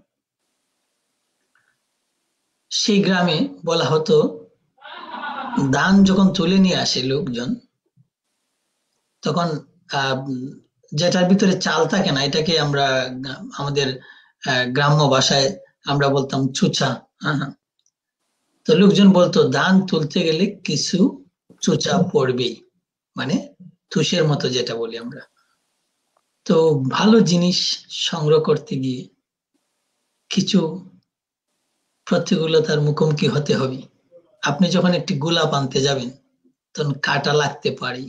সেই গ্রামে বলা হতো, ধান যখন তুলে নিয়ে আসে লোকজন, তখন যেটার ভিতরে চাল থাকে না, এটাকে আমরা আমাদের গ্রাম্য ভাষায় আমরা বলতাম চুচা। তো লোকজন বলতো ধান তুলতে গেলে কিছু চুচা পড়বেই, মানে তুষের মতো যেটা বলি আমরা। তো ভালো জিনিস সংগ্রহ করতে গিয়ে কিছু প্রতিকূলতার মুখোমুখি হতে হবে। আপনি যখন একটি গোলাপ আনতে যাবেন, তখন কাঁটা লাগতে পারে,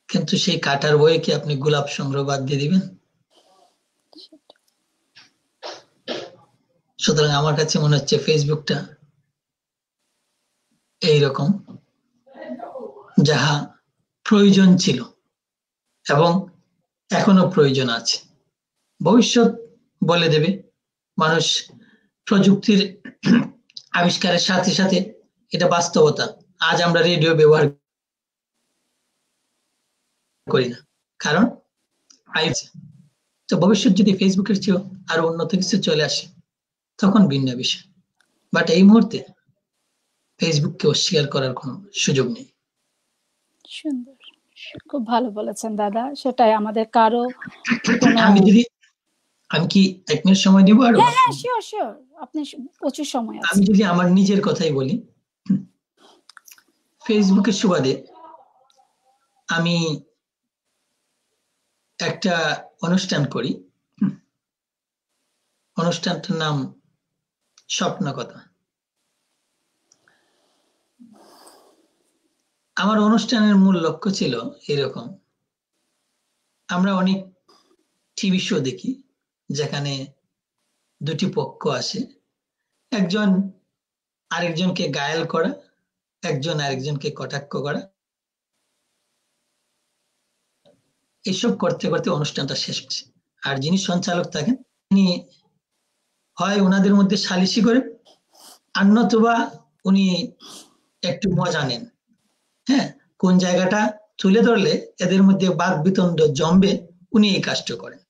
কিন্তু সেই কাঁটার বয়ে কি আপনি গোলাপ সংগ্রহ বাদ দিয়ে দিবেন? সুতরাং আমার কাছে মনে হচ্ছে ফেসবুকটা এইরকম, যাহা প্রয়োজন ছিল এবং এখনো প্রয়োজন আছে। ভবিষ্যৎ বলে দেবে, মানুষ প্রযুক্তির আবিষ্কারের সাথে সাথে এটা বাস্তবতা। আজ আমরা রেডিও ব্যবহার করি না, কারণ তো ভবিষ্যৎ যদি ফেসবুকের চেয়েও আরো উন্নত কিছু চলে আসে, তখন ভিন্ন বিষয়। বাট এই মুহূর্তে ফেসবুককে অস্বীকার করার কোনো সুযোগ নেই। সুন্দর, খুব ভালো বলেছেন দাদা। সেটাই আমাদের কারো আমি কি 1 মিনিট সময় দিব? আর হ্যাঁ, শিওর শিওর, আপনি প্রচুর সময় আছে। আমি যদি আমার নিজের কথাই বলি, ফেসবুকের সুবাদে আমি একটা অনুষ্ঠান করি। অনুষ্ঠানটার নাম স্বপ্ন কথা। আমার অনুষ্ঠানের মূল লক্ষ্য ছিল এরকম, আমরা অনেক টিভি শো দেখি যেখানে দুটি পক্ষ আসে, একজন আরেকজনকে ঘায়েল করা, একজন আরেকজনকে কটাক্ষ করা, এসব করতে করতে অনুষ্ঠানটা শেষ হচ্ছে। আর যিনি সঞ্চালক থাকেন তিনি হয় ওনাদের মধ্যে সালিশি করেন, আর নতুবা উনি একটু মজা নেন। হ্যাঁ, কোন জায়গাটা তুলে ধরলে এদের মধ্যে বাদ বিতণ্ড জমবে উনি এই কাজটা করেন।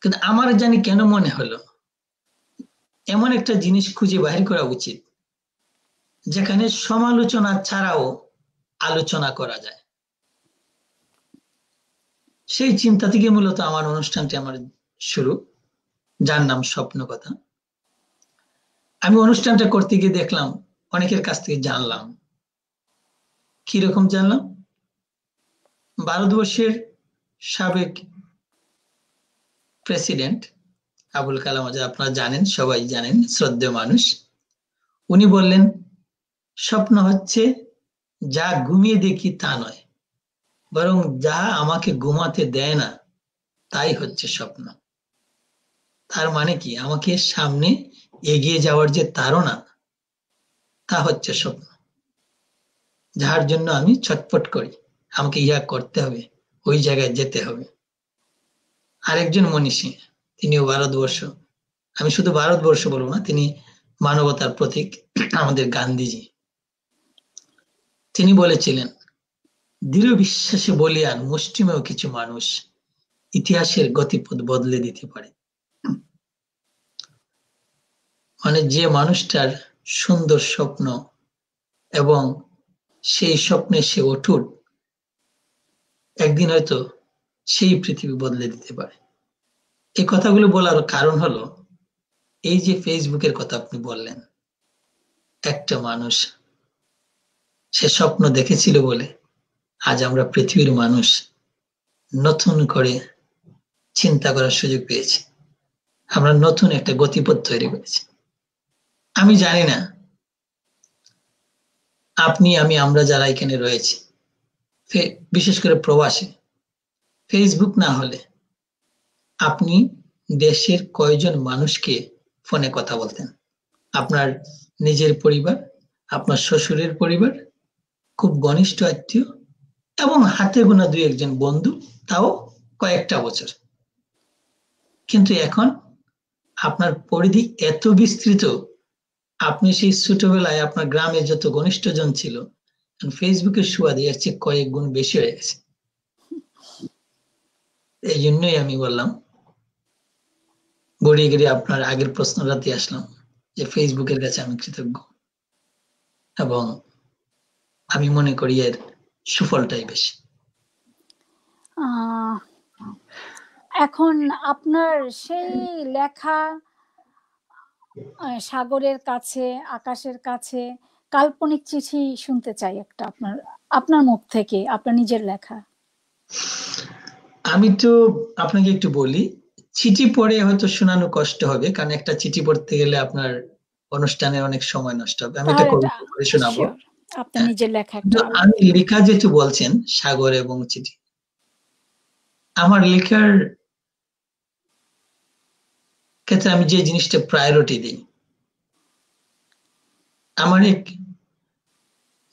কিন্তু আমার জানি কেন মনে হলো এমন একটা জিনিস খুঁজে বাহির করা উচিত যেখানে সমালোচনা ছাড়াও আলোচনা করা যায়। সেই চিন্তা থেকে মূলত আমার অনুষ্ঠানটি আমার শুরু, যার নাম স্বপ্ন কথা। আমি অনুষ্ঠানটা করতে গিয়ে দেখলাম, অনেকের কাছ থেকে জানলাম। কিরকম জানলাম? ভারতবর্ষের সাবেক প্রেসিডেন্ট আবুল কালাম আজাদ, আপনারা জানেন, সবাই জানেন, শ্রদ্ধেয় মানুষ। উনি বললেন, স্বপ্ন হচ্ছে যা ঘুমিয়ে দেখি তা নয়, বরং যা আমাকে ঘুমাতে দেয় না তাই হচ্ছে স্বপ্ন। তার মানে কি, আমাকে সামনে এগিয়ে যাওয়ার যে তাড়না, তা হচ্ছে স্বপ্ন, যার জন্য আমি ছটফট করি, আমাকে ইয়া করতে হবে, ওই জায়গায় যেতে হবে। আরেকজন মনীষী, তিনিও ভারতবর্ষ, আমি শুধু ভারতবর্ষ বলবো না, তিনি মানবতার প্রতীক, আমাদের গান্ধীজি। তিনি বলেছিলেন, দৃঢ় বিশ্বাসে বলিয়ান মুষ্টিমেয় কিছু মানুষ ইতিহাসের গতিপথ বদলে দিতে পারে। মানে যে মানুষটার সুন্দর স্বপ্ন এবং সেই স্বপ্নে সে অটুট, একদিন হয়তো সেই পৃথিবী বদলে দিতে পারে। এই কথাগুলো বলার কারণ হলো, এই যে ফেসবুকের কথা আপনি বললেন, একটা মানুষ সে স্বপ্ন দেখেছিল বলে আজ আমরা পৃথিবীর মানুষ নতুন করে চিন্তা করার সুযোগ পেয়েছি, আমরা নতুন একটা গতিপথ তৈরি করেছি। আমি জানি না আপনি, আমি, আমরা যারা এখানে রয়েছি, বিশেষ করে প্রবাসী, ফেসবুক না হলে আপনি দেশের কয়জন মানুষকে ফোনে কথা বলতেন? আপনার নিজের পরিবার, আপনার শ্বশুরের পরিবার, খুব ঘনিষ্ঠ আত্মীয় এবং হাতে গোনা দুই একজন বন্ধু, তাও কয়েকটা বছর। কিন্তু এখন আপনার পরিধি এত বিস্তৃত, আপনি সেই ছোটবেলায় আপনার গ্রামে যত ঘনিষ্ঠজন ছিল, ফেসবুকের সুবাদে এর চেয়ে কয়েক গুণ বেশি হয়ে গেছে। এই জন্যই আমি বললাম, গড়িয়ে গড়িয়ে আপনার আগের প্রশ্নটাতে আসলাম যে ফেসবুকের কাছে আমি কৃতজ্ঞ এবং আমি মনে করি এর সুফলটাই বেশি। এখন আপনার সেই লেখা সাগরের কাছে, আকাশের কাছে, কাল্পনিক চিঠি শুনতে চাই একটা আপনার মুখ থেকে, আপনার নিজের লেখা। আমি তো আপনাকে একটু বলি, চিঠি পড়ে হয়তো শোনানো কষ্ট হবে, কারণ একটা চিঠি পড়তে গেলে আপনার অনুষ্ঠানের অনেক সময় নষ্ট হবে। আমি এটা কবিতা পড়ে শোনাবো। আপনার নিজের লেখা একটা। আমি লেখা যেহেতু বলছেন, সাগর এবং চিঠি, আমার লেখার ক্ষেত্রে আমি যে জিনিসটা প্রায়োরিটি দিই, আমার এক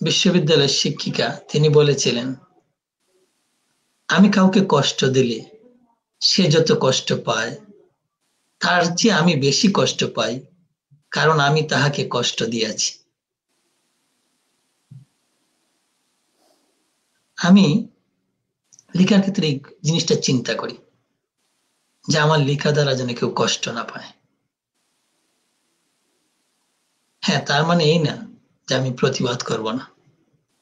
বিশ্ববিদ্যালয়ের শিক্ষিকা তিনি বলেছিলেন, আমি কাউকে কষ্ট দিলে সে যত কষ্ট পায় তার চেয়ে আমি বেশি কষ্ট পাই, কারণ আমি তাহাকে কষ্ট দিয়েছি। আমি লেখার ক্ষেত্রে এই জিনিসটা চিন্তা করি যে আমার লেখা দ্বারা যেন কেউ কষ্ট না পায়। হ্যাঁ, তার মানে এই না যে আমি প্রতিবাদ করব না।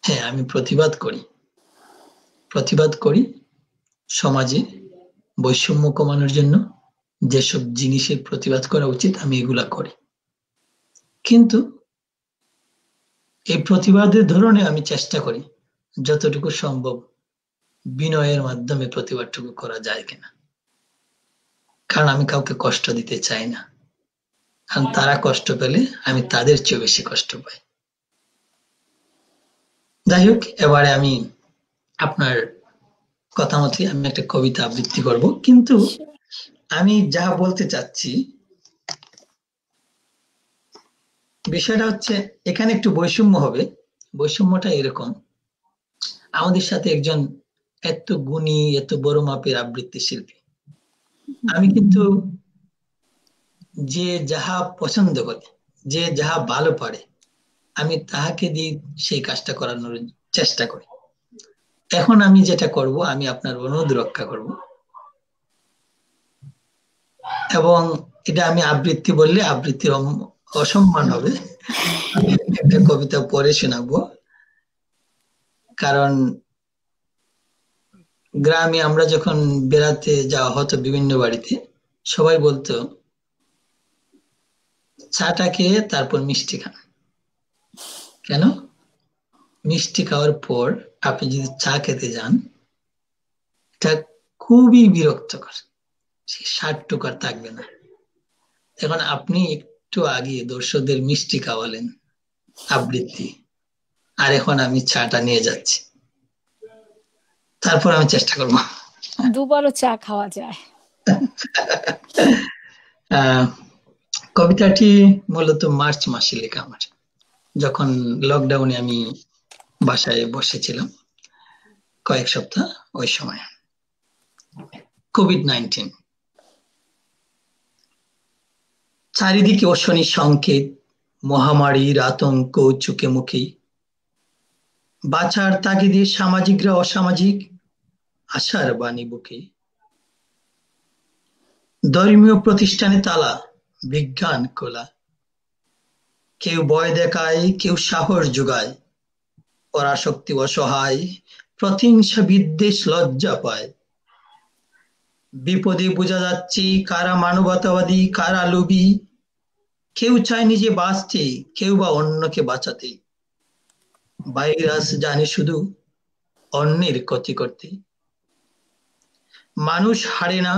হ্যাঁ, আমি প্রতিবাদ করি সমাজে বৈষম্য কমানোর জন্য যেসব জিনিসের প্রতিবাদ করা উচিত আমি এগুলা করি, কিন্তু এই প্রতিবাদের ধরনে আমি চেষ্টা করি যতটুকু সম্ভব বিনয়ের মাধ্যমে প্রতিবাদটুকু করা যায় কিনা, কারণ আমি কাউকে কষ্ট দিতে চাই না, কারণ তারা কষ্ট পেলে আমি তাদের চেয়ে বেশি কষ্ট পাই। যাই হোক, এবারে আমি আপনার কথা মতে আমি একটা কবিতা আবৃত্তি করব, কিন্তু আমি যা বলতে চাচ্ছি বিষয়টা হচ্ছে এখানে একটু বৈষম্য হবে। বৈষম্যটা এরকম, আমাদের সাথে একজন এত গুণী এত বড় মাপের আবৃত্তি শিল্পী, আমি কিন্তু যে যাহা পছন্দ করে, যে যাহা ভালো পারে, আমি তাহাকে দিয়ে সেই কাজটা করানোর চেষ্টা করি। এখন আমি যেটা করব, আমি আপনার অনুরোধ রক্ষা করব, এবং এটা আমি আবৃত্তি বললে আবৃত্তির অসম্মান হবে। আমি একটা কবিতা পড়ে শোনাবো, কারণ গ্রামে আমরা যখন বেড়াতে যাওয়া হতো বিভিন্ন বাড়িতে, সবাই বলতো চাটা খেয়ে তারপর মিষ্টি খান। কেন? মিষ্টি খাওয়ার পর আপনি যদি চা খেতে যান, এটা খুবই বিরক্তকর, সেই স্বাদটুকু আর থাকবে না। এখন আপনি একটু আগে দর্শকদের মিষ্টি খাওয়ালেন আবৃত্তি, আর এখন আমি চাটা নিয়ে যাচ্ছি, তারপর আমি চেষ্টা করব। দুবারও চা খাওয়া যায়। কবিতাটি মূলত মার্চ মাসে লেখা আমার, যখন লকডাউনে আমি বাসায় বসেছিলাম কয়েক সপ্তাহ, ওই সময় কোভিড-19। চারিদিকে অশনি সংকেত, মহামারীর আতঙ্ক চোখে মুখে, বাঁচার তাগিদে সামাজিকরা অসামাজিক, আশার বাণী বুকে। ধর্মীয় প্রতিষ্ঠানে তালা, বিজ্ঞান খোলা, কেউ ভয় দেখায়, কেউ সাহস যোগায়, পরাশক্তি অসহায়, প্রতিহিংসা বিদ্বেষ লজ্জা পায়। বিপদে বোঝা যাচ্ছে কারা মানবতাবাদী কারা লোভী, কেউ চায় নিজে বাঁচতে, কেউ বা অন্যকে বাঁচাতে। ভাইরাস জানে শুধু অন্যের ক্ষতি করতে। মানুষ হারে না,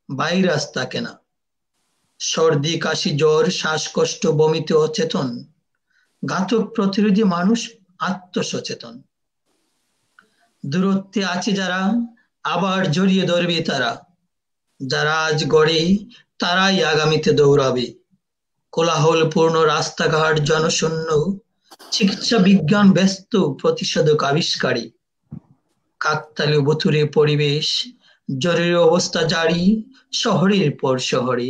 ভাইরাস থাকে না। সর্দি কাশি জ্বর শ্বাসকষ্ট বমিতে অচেতন, ঘাতক প্রতিরোধী মানুষ আত্মসচেতন। দূরত্বে আছে যারা, আবার জড়িয়ে ধরবে তারা। যারা আজ গড়ে তারাই আগামীতে দৌড়াবে। কোলাহলপূর্ণ রাস্তাঘাট জনশূন্য, চিকিৎসা বিজ্ঞান ব্যস্ত প্রতিষেধক আবিষ্কারে। কাকতালীয় ভুতুড়ে পরিবেশ, জরুরি অবস্থা জারি শহরের পর শহরে।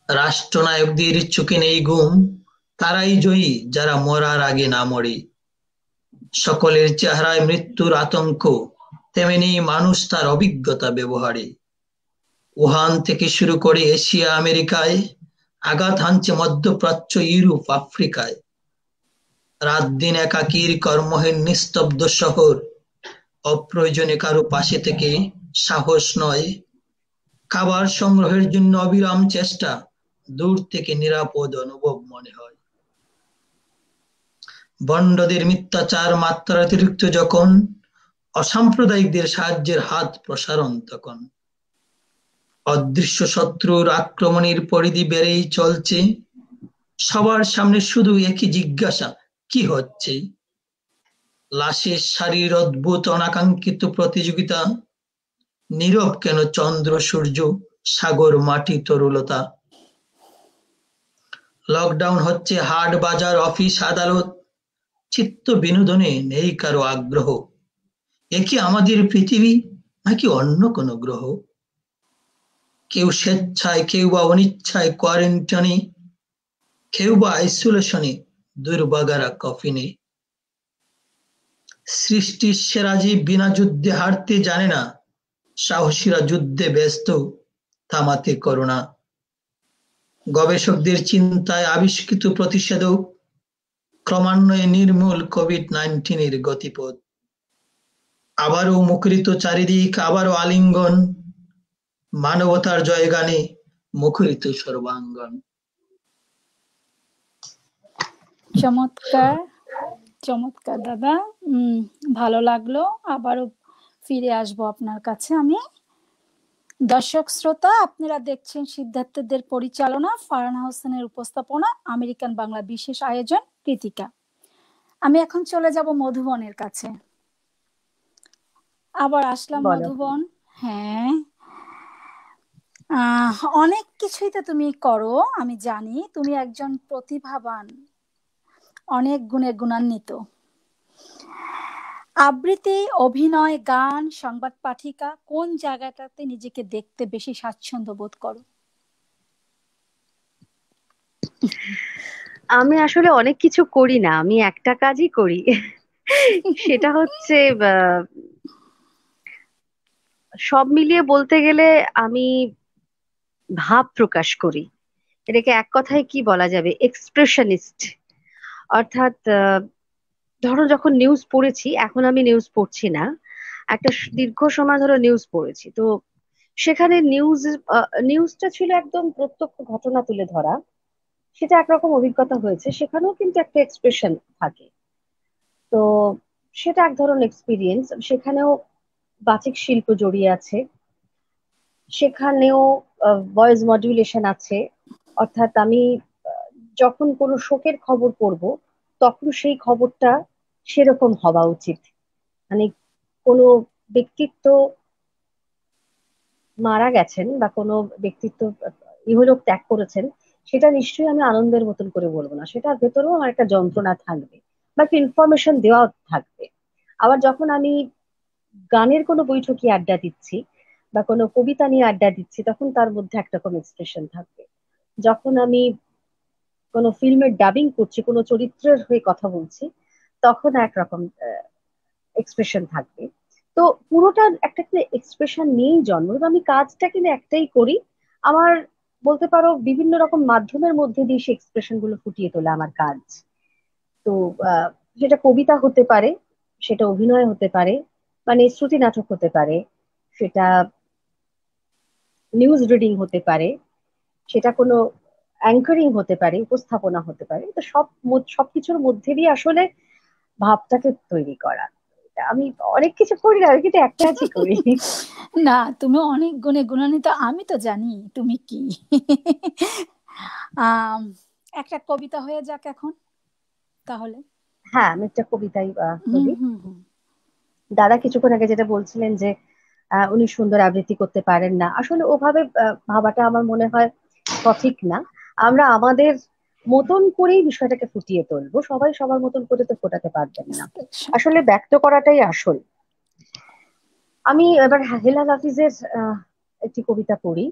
রাষ্ট্রনায়কদের চোখে নেই ঘুম, তারাই জয়ী যারা মরার আগে না মরে। সকলের চেহারায় মৃত্যুর আতঙ্ক, তেমনি মানুষ তার অভিজ্ঞতা ব্যবহারে। উহান থেকে শুরু করে এশিয়া আমেরিকায়, আঘাত হানছে মধ্যপ্রাচ্য ইউরোপ আফ্রিকায়। রাত দিন একাকীর কর্মহীন নিস্তব্ধ শহর, অপ্রয়োজনে কারো পাশে থেকে সাহস নয়। খাবার সংগ্রহের জন্য অবিরাম চেষ্টা, দূর থেকে নিরাপদ অনুভব মনে হয়। ভণ্ডদের মিথ্যাচার মাত্রাতিরিক্ত যখন, অসাম্প্রদায়িকদের সাহায্যের হাত প্রসারণ তখন। অদৃশ্য শত্রুর আক্রমণের পরিধি বেড়েই চলছে, সবার সামনে শুধু একই জিজ্ঞাসা, কি হচ্ছে? লাশের সারির অদ্ভুত অনাকাঙ্ক্ষিত প্রতিযোগিতা, নীরব কেন চন্দ্র সূর্য সাগর মাটি তরুলতা। লকডাউন হচ্ছে হাট বাজার অফিস আদালত, চিত্ত বিনোদনে নেই কারো আগ্রহ। এ কি আমাদের পৃথিবী নাকি অন্য কোনো গ্রহ? কেউ স্বেচ্ছায় কেউ বা অনিচ্ছায় কোয়ারেন্টাইনে, কেউ বা আইসোলেশনে, দুর্ভাগারা কফিনে। সৃষ্টির সেরা জীব বিনা যুদ্ধে হারতে জানে না, সাহসীরা যুদ্ধে ব্যস্ত থামাতে করোনা। গবেষকদের চিন্তায় আবিষ্কৃত প্রতিষেধক, ক্রমান্বয়ে নির্মূল কোভিড-19 গতিপথ। আবারও মুখরিত চারিদিক, আবারও আলিঙ্গন, মানবতার জয়গানে মুখরিত সর্বাঙ্গন। চমৎকার। চমৎকার দাদা। ভালো লাগলো। আবারও ফিরে আসবো আপনার কাছে আমি। দর্শক শ্রোতা, আপনারা দেখছেন সিদ্ধার্থদের পরিচালনা, ফারহানা হোসেনের উপস্থাপনা, আমেরিকান বাংলা বিশেষ আয়োজন কৃতিকা। আমি এখন চলে যাব মধুবনের কাছে। আবার আসলাম বলো। মধুবন। হ্যাঁ, অনেক কিছুই তো তুমি করো, আমি জানি তুমি একজন প্রতিভাবান, অনেক গুণে গুণান্বিত। আবৃত্তি, অভিনয়, গান, সংবাদ পাঠিকা, কোন জায়গাটাতে নিজেকে দেখতে বেশি স্বাচ্ছন্দ্য বোধ করো? আমি আসলে অনেক কিছু করি না, আমি একটা কাজই করি। সেটা হচ্ছে সব মিলিয়ে বলতে গেলে আমি ভাব প্রকাশ করি। এটাকে এক কথায় কি বলা যাবে, এক্সপ্রেশনিস্ট। অর্থাৎ ধরো যখন নিউজ পড়েছি, এখন আমি নিউজ পড়ছি না, একটা দীর্ঘ সময় ধরে নিউজ পড়েছি, তো সেখানে নিউজটা ছিল একদম প্রত্যক্ষ ঘটনা তুলে ধরা, সেটা একরকম অভিজ্ঞতা হয়েছে, সেখানেও কিন্তু একটা এক্সপ্রেশন থাকে। তো সেটা এক ধরনের এক্সপিরিয়েন্স, সেখানেও বাচিক শিল্প জড়িয়ে আছে, সেখানেও ভয়েস মডুলেশন আছে। অর্থাৎ আমি যখন কোনো শোকের খবর পড়বো, তখন সেই খবরটা সেরকম হওয়া উচিত। মানে কোনো ব্যক্তিত্ব মারা গেছেন বা কোনো ব্যক্তিত্ব ইহলোক ত্যাগ করেছেন, সেটা নিশ্চয়ই আমি আনন্দের মতন করে বলবো না, সেটার ভেতরেও আমার একটা যন্ত্রণা থাকবে বা একটা ইনফরমেশন দেওয়া থাকবে। আবার যখন আমি গানের কোনো বৈঠকি আড্ডা দিচ্ছি বা কোনো কবিতা নিয়ে আড্ডা দিচ্ছি, তখন তার মধ্যে একরকম এক্সপ্রেশন থাকবে। যখন আমি কোনো ফিল্মের ডাবিং করছি, কোনো চরিত্রের হয়ে কথা বলছি, তখন একরকম এক্সপ্রেশন থাকবে। তো পুরোটা একটা এক্সপ্রেশন নিয়েই জন্ম, এবং আমি কাজটা কিন্তু একটাই করি। আমার বলতে পারো বিভিন্ন রকম মাধ্যমের মধ্যে দিয়ে সেই এক্সপ্রেশন গুলো ফুটিয়ে তোলা আমার কাজ। তো আহ, সেটা কবিতা হতে পারে, সেটা অভিনয় হতে পারে, মানে শ্রুতি নাটক হতে পারে, সেটা নিউজ রিডিং হতে পারে, সেটা কোনো অ্যাঙ্করিং হতে পারে, উপস্থাপনা হতে পারে। তো সবকিছুর মধ্যে দিয়ে আসলে ভাবটাকে তৈরি করা। আমি অনেক কিছু করি না, আমি কিন্তু একটা কাজই করি। না, তুমি অনেক গুণে গুণান্বিত, আমি তো জানি তুমি কি। আম, একটা কবিতা হয়ে যাক এখন তাহলে। হ্যাঁ, আমি একটা কবিতাই হুম বলি। হুম হুম। দাদা কিছুক্ষণ আগে যেটা বলছিলেন যে উনি সুন্দর আবৃত্তি করতে পারেন না, আসলে ওভাবে ভাবাটা আমার মনে হয় সঠিক না। আমরা আমাদের মতন করেই বিষয়টাকে ফুটিয়ে তুলবো, সবাই সবার মতন করে তো ফোটাতে পারবেন না। Expression। আসলে ব্যক্ত করাটাই আসল। আমি এবার হেলাল হাফিজের একটি কবিতা পড়ি,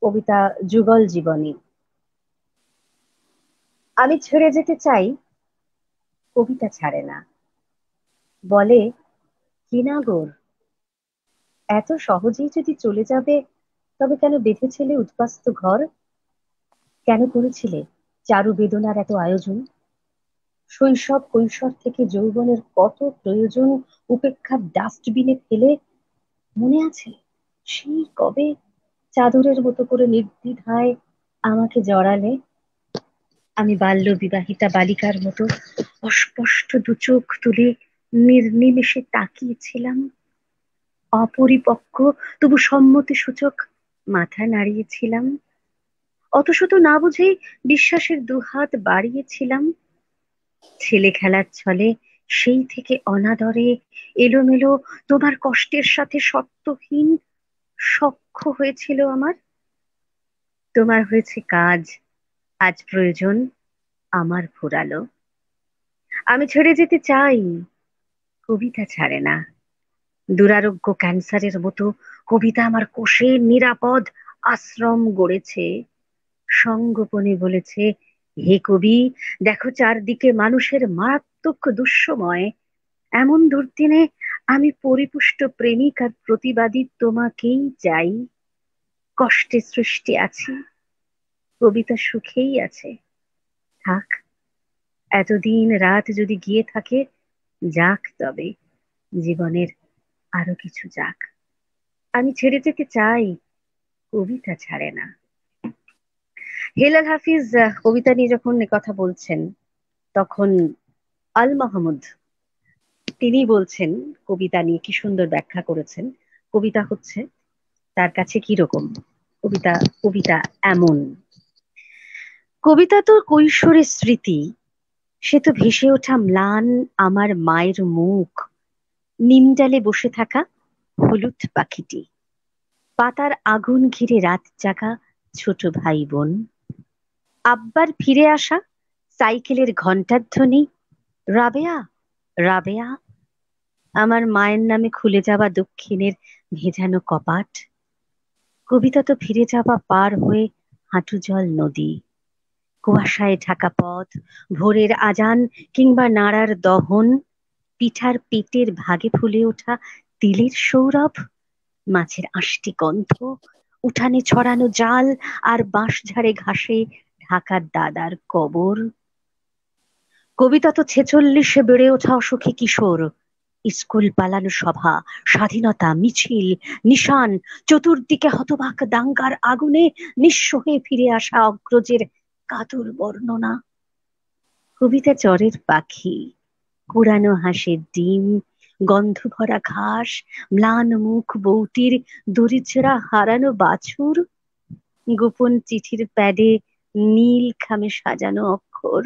কবিতা যুগল জীবনী। আমি ছেড়ে যেতে চাই, কবিতা ছাড়ে না, বলে কি না গোর, এত সহজেই যদি চলে যাবে, তবে কেন বেঁধেছিলে উদ্বাস্তু ঘর? কেন করেছিলে চারু বেদনার এত আয়োজন? শৈশব কৈশোর থেকে যৌবনের কত প্রয়োজন উপেক্ষার ডাস্টবিনে ফেলে, মনে আছে সেই কবে চাদরের মতো করে নির্দ্বিধায় আমাকে জড়ালে? আমি বাল্য বিবাহিতা বালিকার মতো অস্পষ্ট দু চোখ তুলে নির্নিমেষে তাকিয়েছিলাম, অপরিপক্ক তবু সম্মতি সূচক মাথা নাড়িয়েছিলাম, অত শত না বুঝেই বিশ্বাসের দুহাত বাড়িয়েছিলাম। ছেলে খেলার ছলে সেই থেকে অনাদরে এলোমেলো তোমার কষ্টের সাথে শর্তহীন সখ্য হয়েছিল আমার। তোমার হয়েছে কাজ, আজ প্রয়োজন আমার ফুরালো। আমি ছেড়ে যেতে চাই, কবিতা ছাড়ে না, দুরারোগ্য ক্যান্সারের মতো কবিতা আমার কোষে নিরাপদ আশ্রম গড়েছে। সঙ্গোপনে বলেছে, হে কবি, দেখো চারদিকে মানুষের মারাত্মক দুঃসময়, এমন দুর্দিনে আমি পরিপুষ্ট প্রেমিক আর প্রতিবাদী তোমাকেই চাই। কষ্টে সৃষ্টি আছি, কবিতা সুখেই আছে, থাক, এতদিন রাত যদি গিয়ে থাকে, যাক তবে, জীবনের আরো কিছু যাক। আমি ছেড়ে যেতে চাই, কবিতা ছাড়ে না। হেলাল হাফিজ কবিতা নিয়ে যখন কথা বলছেন, তখন আল মাহমুদ তিনি বলছেন, কবিতা নিয়ে কি সুন্দর ব্যাখ্যা করেছেন। কবিতা হচ্ছে তার কাছে কি রকম, কবিতা কবিতা এমন, কবিতা তো কৈশোরের স্মৃতি, সে তো ভেসে ওঠা ম্লান আমার মায়ের মুখ, নিমডালে বসে থাকা হলুদ পাখিটি, পাতার আগুন ঘিরে রাত জাগা ছোট ভাই বোন, আব্বার ফিরে আসা সাইকেলের ঘন্টার ধ্বনি, রাবেয়া রাবেয়া, আমার মায়ের নামে খুলে যাওয়া দক্ষিণের ভেজানো কপাট। কবিতা তো ফিরে যাওয়া পার হয়ে হাঁটু জল নদী, কুয়াশায় ঢাকা পথ, ভোরের আজান কিংবা নাড়ার দহন, পিঠার পেটের ভাগে ফুলে ওঠা তিলের সৌরভ, মাছের আষ্টি গন্ধ, উঠানে ছড়ানো জাল আর বাঁশঝাড়ে ঘাসে ঢাকা দাদার কবর। কবিতা তো ছেচল্লিশে বেড়ে ওঠা অসুখী কিশোর, স্কুল পালানো সভা, স্বাধীনতা মিছিল, নিশান, চতুর্দিকে হতবাক দাঙ্গার আগুনে নিঃস্ব হয়ে ফিরে আসা অগ্রজের কাতর বর্ণনা। কবিতা চরের পাখি, কুড়ানো হাঁসের ডিম, গন্ধ ভরা ঘাস, ম্লান মুখ বউটির, দরিদ্রা হারানো বাছুর, গোপন চিঠির প্যাডে নীল খামে সাজানো অক্ষর।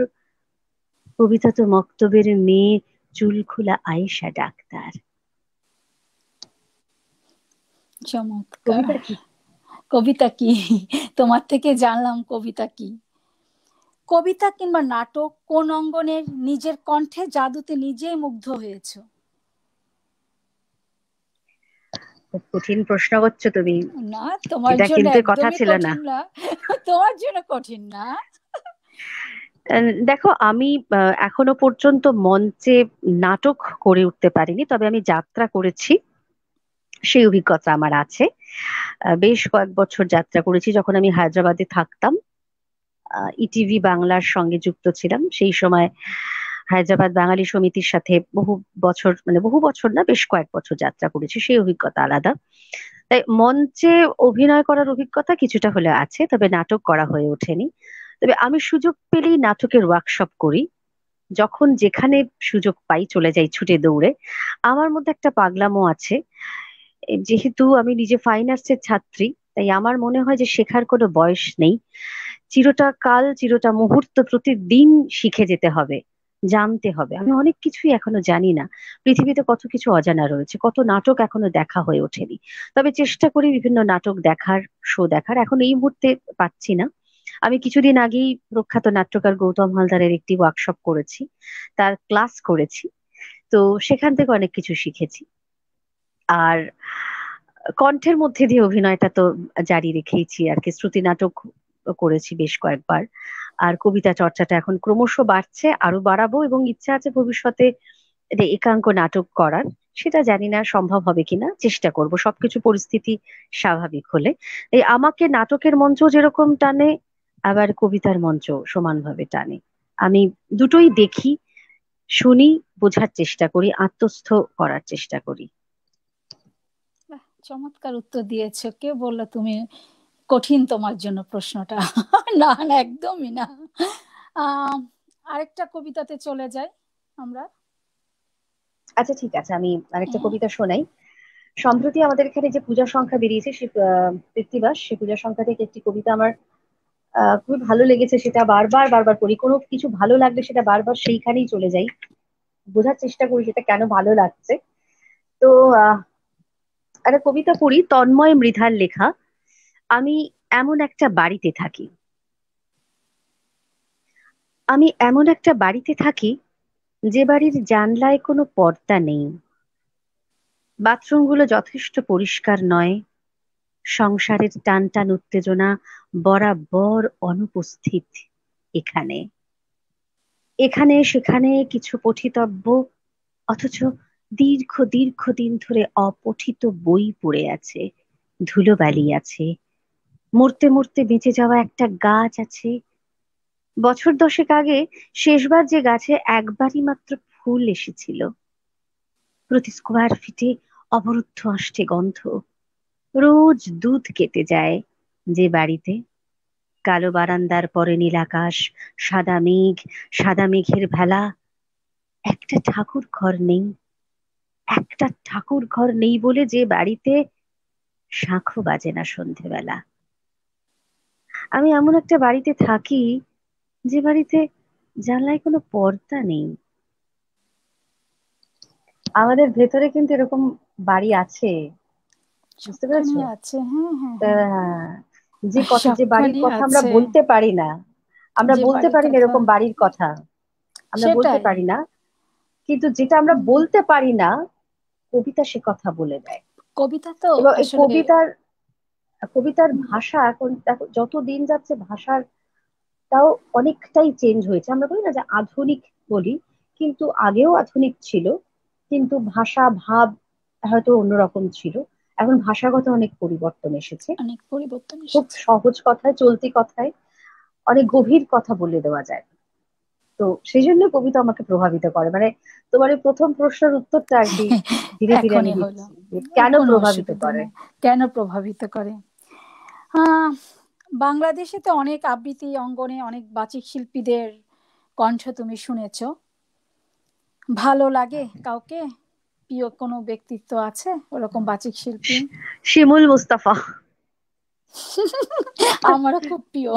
কবিতা তো মক্তবের মেয়ে, চুল খোলা আয়েশা ডাক্তার। চমৎকার। কবিতা কি? কবিতা কি? তোমার থেকে জানলাম কবিতা কি। কবিতা কিংবা নাটক কোন অঙ্গনের নিজের কণ্ঠে জাদুতে নিজেই মুগ্ধ হয়েছো? খুব কঠিন প্রশ্ন করছো তুমি, না, তোমার এটা জন্য কিন্তু কথা একদমই ছিল না। কঠিন না। তোমার জন্য কঠিন না। দেখো, আমি এখনো পর্যন্ত মঞ্চে নাটক করে উঠতে পারিনি, তবে আমি যাত্রা করেছি, সেই অভিজ্ঞতা আমার আছে। বেশ কয়েক বছর যাত্রা করেছি, যখন আমি হায়দ্রাবাদে থাকতাম, ইটিভি বাংলার সঙ্গে যুক্ত ছিলাম সেই সময়। হায়দ্রাবাদ বাঙালি সমিতির সাথে বহু বছর, মানে বহু বছর না, বেশ কয়েক বছর যাত্রা করেছি, সেই অভিজ্ঞতা আলাদা। তাই মঞ্চে অভিনয় করার অভিজ্ঞতা কিছুটা হলে আছে, তবে নাটক করা হয়ে ওঠেনি। তবে আমি সুযোগ পেলেই নাটকের ওয়ার্কশপ করি, যখন যেখানে সুযোগ পাই চলে যাই ছুটে দৌড়ে। আমার মধ্যে একটা পাগলামো আছে, যেহেতু আমি নিজে ফাইন আর্টসের ছাত্রী, তাই আমার মনে হয় যে শেখার কোনো বয়স নেই। চিরটা কাল, চিরটা মুহূর্ত, প্রতিদিন শিখে যেতে হবে, জানতে হবে। আমি অনেক কিছুই এখনো জানি না, পৃথিবীতে কত কিছু অজানা রয়েছে, কত নাটক এখনো দেখা হয়ে ওঠেনি। তবে চেষ্টা করি বিভিন্ন নাটক দেখার, শো দেখার। এখন এই মুহূর্তে পাচ্ছি না। আমি কিছুদিন আগেই প্রখ্যাত নাট্যকার গৌতম হালদারের একটি ওয়ার্কশপ করেছি, তার ক্লাস করেছি, তো সেখান থেকে অনেক কিছু শিখেছি। আর কণ্ঠের মধ্যে দিয়ে অভিনয়টা তো জারি রেখেইছি আর কি, শ্রুতি নাটক করেছি বেশ কয়েকবার। আর কবিতা চর্চাটা এখন ক্রমশ বাড়ছে, আরো বাড়াবো, এবং ইচ্ছা আছে ভবিষ্যতে যে একাঙ্ক নাটক করার। সেটা জানি না সম্ভব হবে কিনা, চেষ্টা করব সবকিছু পরিস্থিতি স্বাভাবিক হলে। এই আমাকে নাটকের মঞ্চ যেরকম টানে, আবার কবিতার মঞ্চ সমানভাবে টানে। আমি দুটোই দেখি, শুনি, বোঝার চেষ্টা করি, আত্মস্থ করার চেষ্টা করি। বাহ, চমৎকার উত্তর দিয়েছো। কে বললো তুমি কঠিন তোমার জন্য প্রশ্নটা? না না, একদমই না। আহ আরেকটা কবিতাতে চলে যাই আমরা। আচ্ছা ঠিক আছে, আমি আরেকটা কবিতা শোনাই। সম্প্রতি আমাদের এখানে যে পূজা সংখ্যা বেরিয়েছে, সে কৃত্তিবাস, সে পূজা সংখ্যা থেকে একটি কবিতা আমার খুবই ভালো লেগেছে। সেটা বারবার বারবার পড়ি, কোনো কিছু ভালো লাগলে সেটা বারবার সেইখানেই চলে যাই, বোঝার চেষ্টা করি সেটা কেন ভালো লাগছে। তো একটা কবিতা পড়ি, তন্ময় মৃধার লেখা। আমি এমন একটা বাড়িতে থাকি, আমি এমন একটা বাড়িতে থাকি, যে বাড়ির জানলায় কোনো পর্দা নেই, বাথরুমগুলো যথেষ্ট পরিষ্কার নয়, সংসারের টান টান উত্তেজনা বরাবর অনুপস্থিত এখানে। এখানে সেখানে কিছু পঠিতব্য, অথচ দীর্ঘ দীর্ঘ দিন ধরে অপঠিত বই পড়ে আছে, ধুলোবালি আছে, মরতে মরতে বেঁচে যাওয়া একটা গাছ আছে। বছর দশেক আগে শেষবার যে গাছে একবারই মাত্র ফুল এসেছিল। প্রতি স্কোয়ার ফিটে অবরুদ্ধ আষ্টে গন্ধ। রোজ দুধ কেটে যায় যে বাড়িতে। কালো বারান্দার পরে নীল আকাশ, সাদা মেঘ, সাদা মেঘের ভেলা, একটা ঠাকুর ঘর নেই, একটা ঠাকুর ঘর নেই বলে যে বাড়িতে শাঁখও বাজে না সন্ধেবেলা। আমি এমন একটা বাড়িতে থাকি যে বাড়িতে জানলায় কোনো পর্দা নেই। আমাদের ভেতরে কিন্তু এরকম বাড়ি আছে, বুঝতে পেরেছো? সবখানে আছে, হ্যাঁ হ্যাঁ তা হ্যাঁ। যে বাড়ির সবখানে কথা আমরা আছে বলতে পারি না, আমরা যে বলতে বাড়ির পারি না কথা। এরকম বাড়ির কথা, আমরা বলতে সেটাই। পারি না, কিন্তু যেটা আমরা হুম, বলতে পারি না কবিতা সে কথা বলে দেয়। কবিতা তো এবং এই আসলে কবিতার কবিতার হুম, ভাষা এখন দেখো, যত দিন যাচ্ছে ভাষার তাও অনেকটাই চেঞ্জ হয়েছে। আমরা বলি না যে আধুনিক বলি, কিন্তু আগেও আধুনিক ছিল, কিন্তু ভাষা ভাব হয়তো অন্যরকম ছিল। এখন ভাষাগত অনেক পরিবর্তন এসেছে। অনেক পরিবর্তন খুব এসেছে। সহজ কথায়, চলতি কথায় অনেক গভীর কথা বলে দেওয়া যায়। তো সেই জন্য কবিতা আমাকে প্রভাবিত করে। মানে তোমার এই প্রথম প্রশ্নের উত্তরটা আর কি ধীরে ধীরে আমি এখনই হলো, দিচ্ছি যে কেন কোনো প্রভাবিত অসুবিধা করে। নেই। কেন প্রভাবিত করে? আহ বাংলাদেশে তো অনেক আবৃত্তি অঙ্গনে অনেক বাচিক শিল্পীদের কণ্ঠ তুমি শুনেছো। ভালো লাগে কাউকে? প্রিয় কোনো ব্যক্তিত্ব আছে ওরকম বাচিক শিল্পী? শিমুল মুস্তাফা। আমারও খুব প্রিয়।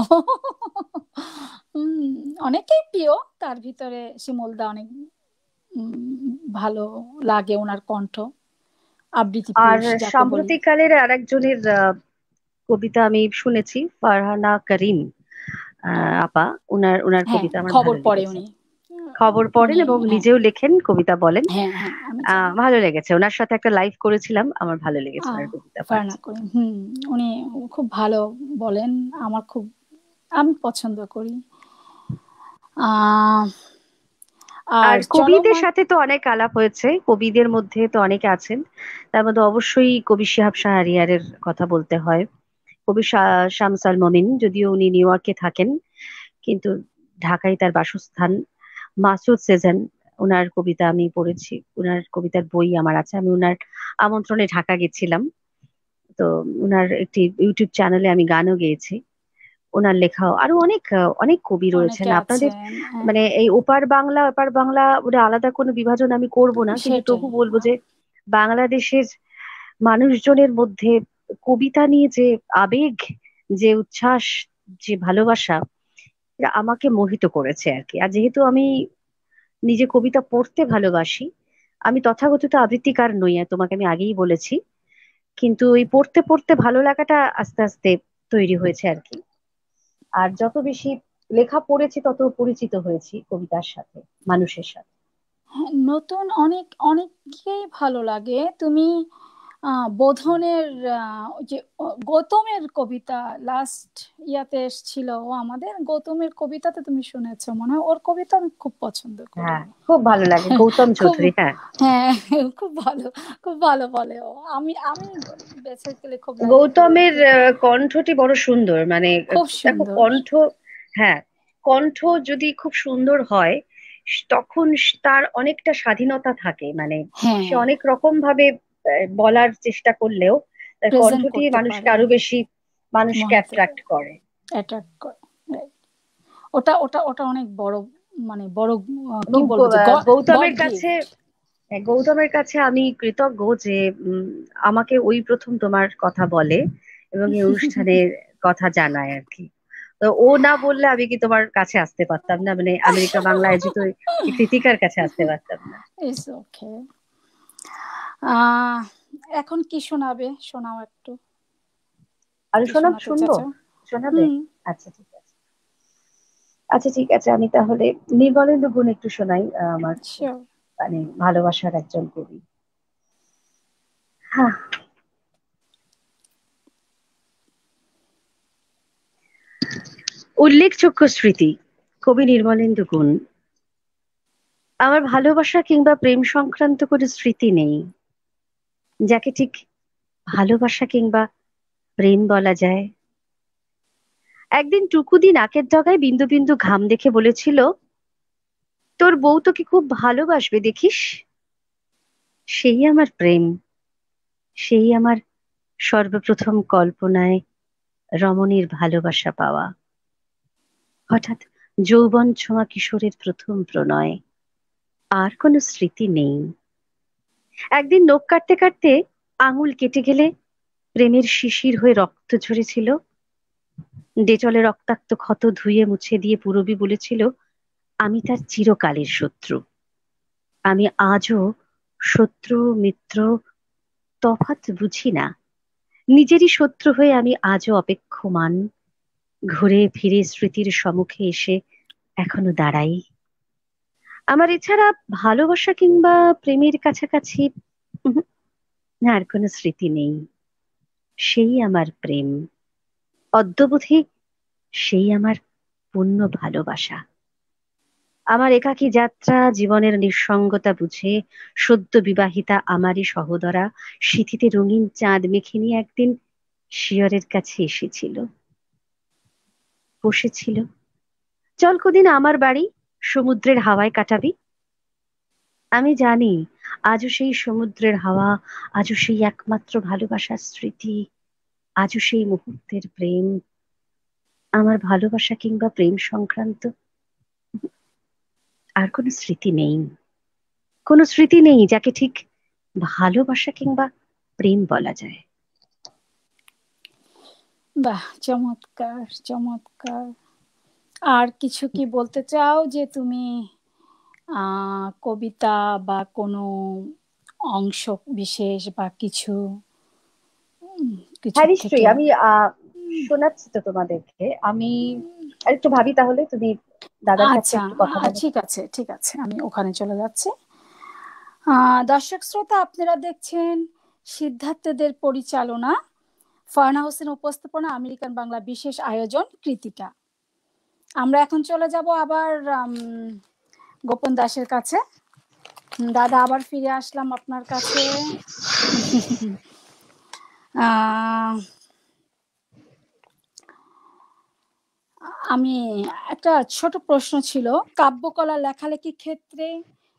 উম, অনেকেই প্রিয়, তার ভিতরে শিমুলদা অনেক ভালো লাগে, ওনার কণ্ঠ। আবৃত্তি আর পুরুষ যাকে বলি। সাম্প্রতিককালের আরেকজনের কবিতা আমি শুনেছি, ফারহানা করিম আপা। ওনার ওনার হ্যাঁ, কবিতা আমার খবর ভালো পড়ে লেগেছে। উনি। খবর পড়েন উনি এবং হ্যাঁ নিজেও লেখেন, কবিতা বলেন। হ্যাঁ হ্যাঁ, আমি জানি। ভালো লেগেছে, ওনার সাথে একটা লাইভ করেছিলাম, আমার ভালো লেগেছে আহ ওনার কবিতা পাঠ। ফারহানা করিম, উনি খুব ভালো বলেন। আমার খুব, আমি পছন্দ করি। আহ আর আর কবিদের চলমান। সাথে তো অনেক আলাপ হয়েছে, কবিদের মধ্যে তো অনেকে আছেন, তার মধ্যে অবশ্যই কবি শিহাব শাহরিয়ারের কথা বলতে হয়। কবি শামসাল মমিন, যদিও উনি নিউ ইয়র্কে থাকেন কিন্তু ঢাকায় তার বাসস্থান। মাসুদ সেজান, ওনার কবিতা আমি পড়েছি, ওনার কবিতার বই আমার আছে। আমি ওনার আমন্ত্রণে ঢাকা গেছিলাম, তো ওনার একটি ইউটিউব চ্যানেলে আমি গানও গেয়েছি। ওনার লেখাও আরো অনেক অনেক কবি রয়েছেন অনেকে আপনাদের। আছেন, মানে এই ওপার বাংলা ওপার বাংলা ওটা আলাদা কোনো বিভাজন আমি করব না, কিন্তু সেটাই। তবু বলবো যে বাংলাদেশের মানুষজনের মধ্যে কবিতা নিয়ে যে আবেগ, যে উচ্ছ্বাস, যে ভালোবাসা, এটা আমাকে মোহিত করেছে আর কি। আর যেহেতু আমি নিজে কবিতা পড়তে ভালোবাসি, আমি তথাকথিত আবৃত্তিকার নই, আর তোমাকে আমি আগেই বলেছি, কিন্তু এই পড়তে পড়তে ভালো লাগাটা আস্তে আস্তে তৈরি হয়েছে আর কি। আর যত বেশি লেখা পড়েছি তত পরিচিত হয়েছি কবিতার সাথে, মানুষের সাথে। হ্যাঁ, নতুন অনেক অনেককেই ভালো লাগে। তুমি বোধনের ওই যে গৌতমের কবিতা লাস্ট ইয়াতে এসেছিল, ও আমাদের গৌতমের কবিতাতে তুমি শুনেছো মনে হয়, ওর কবিতা আমি খুব পছন্দ করি। হ্যাঁ, খুব ভালো লাগে গৌতম খুব, চৌধুরী, হ্যাঁ। হ্যাঁ, খুব ভালো, খুব ভালো বলে ও। আমি আমি বেসিক্যালি খুব লাইক করি গৌতমের ওকে। কণ্ঠটি বড় সুন্দর, মানে খুব দেখো সুন্দর। কণ্ঠ, হ্যাঁ, কণ্ঠ যদি খুব সুন্দর হয় তখন তার অনেকটা স্বাধীনতা থাকে। মানে সে হ্যাঁ, অনেক রকম ভাবে বলার চেষ্টা করলেও তার প্রেজেন্ট কণ্ঠটি করতে মানুষকে পারে, আরো বেশি, মানুষকে মোহিত করে, অ্যাট্রাক্ট করে। অ্যাট্রাক্ট করে। Right. ওটা ওটা ওটা অনেক বড়, মানে বড় কি এবং বলবো যে গড গৌতমের কাছে, গিফট। গৌতমের কাছে আমি কৃতজ্ঞ যে উম, আমাকে ওই প্রথম তোমার কথা বলে এবং এই অনুষ্ঠানের কথা জানায় আর কি। তো ও না বললে আমি কি তোমার কাছে আসতে পারতাম না, মানে আমেরিকা বাংলা আয়োজিত এই কৃতিকার কাছে আসতে পারতাম না। It's okay. আহ এখন কি শোনাবে, শোনাও একটু। আরো কি শোনাব, শোনাতে শুনবো, চাচ্ছো? শোনাবে? হুম, আচ্ছা ঠিক আছে, আচ্ছা ঠিক আছে, আমি তাহলে নির্মলেন্দু গুণ একটু শোনাই। আমার খুব শিওর। মানে ভালোবাসার একজন কবি। হ্যাঁ, উল্লেখযোগ্য স্মৃতি, কবি নির্মলেন্দু গুণ। আমার ভালোবাসা কিংবা প্রেম সংক্রান্ত কোনো স্মৃতি নেই যাকে ঠিক ভালোবাসা কিংবা প্রেম বলা যায়। একদিন টুকুদি নাকের ডগায় বিন্দু বিন্দু ঘাম দেখে বলেছিল, তোর বউ তোকে খুব ভালোবাসবে দেখিস। সেই আমার প্রেম, সেই আমার সর্বপ্রথম কল্পনায় রমণীর ভালোবাসা পাওয়া। হঠাৎ যৌবন ছোঁয়া কিশোরের প্রথম প্রণয়। আর কোনো স্মৃতি নেই। একদিন নখ কাটতে কাটতে আঙুল কেটে গেলে প্রেমের শিশির হয়ে রক্ত ঝরেছিল। ডেটলে রক্তাক্ত ক্ষত ধুয়ে মুছে দিয়ে পূরবী বলেছিল, আমি তার চিরকালের শত্রু। আমি আজও শত্রু মিত্র তফাৎ বুঝি না। নিজেরই শত্রু হয়ে আমি আজও অপেক্ষমান, ঘুরে ফিরে স্মৃতির সম্মুখে এসে এখনো দাঁড়াই। আমার এছাড়া ভালোবাসা কিংবা প্রেমের কাছাকাছি উহুম, আর কোনো স্মৃতি নেই। সেই আমার প্রেম, অদ্যবধি সেই আমার পূর্ণ ভালোবাসা। আমার একাকী যাত্রা জীবনের নিঃসঙ্গতা বুঝে সদ্য বিবাহিতা আমারই সহোদরা সিঁথিতে রঙিন চাঁদ মেখে নিয়ে একদিন শিয়রের কাছে এসেছিল, বসেছিল। চল কদিন আমার বাড়ি, সমুদ্রের হাওয়ায় কাটাবি। আমি জানি আজও সেই সমুদ্রের হাওয়া, আজও সেই একমাত্র ভালোবাসার স্মৃতি, আজও সেই মুহূর্তের প্রেম। আমার ভালোবাসা কিংবা প্রেম সংক্রান্ত আর কোনো স্মৃতি নেই। কোনো স্মৃতি নেই যাকে ঠিক ভালোবাসা কিংবা প্রেম বলা যায়। বাহ, চমৎকার চমৎকার। আর কিছু কি বলতে চাও, যে তুমি কবিতা বা কোনো অংশ বিশেষ বা কিছু কিছু হ্যাঁ থেকে? নিশ্চয়ই, আমি শোনাচ্ছি তো তোমাদেরকে। আমি আর একটু ভাবি, তাহলে তুমি দাদার কাছে আচ্ছা, একটু কথা বলো। ঠিক আছে ঠিক আছে, আমি ওখানে চলে যাচ্ছি। দর্শক শ্রোতা, আপনারা দেখছেন সিদ্ধার্থদের পরিচালনা, ফারহানা হোসেন উপস্থাপনা, আমেরিকান বাংলা বিশেষ আয়োজন কৃতিকা। আমরা এখন চলে যাব আবার গোপন দাসের কাছে। দাদা, আবার ফিরে আসলাম আপনার কাছে। আমি একটা ছোট প্রশ্ন ছিল, কাব্যকলা লেখালেখির ক্ষেত্রে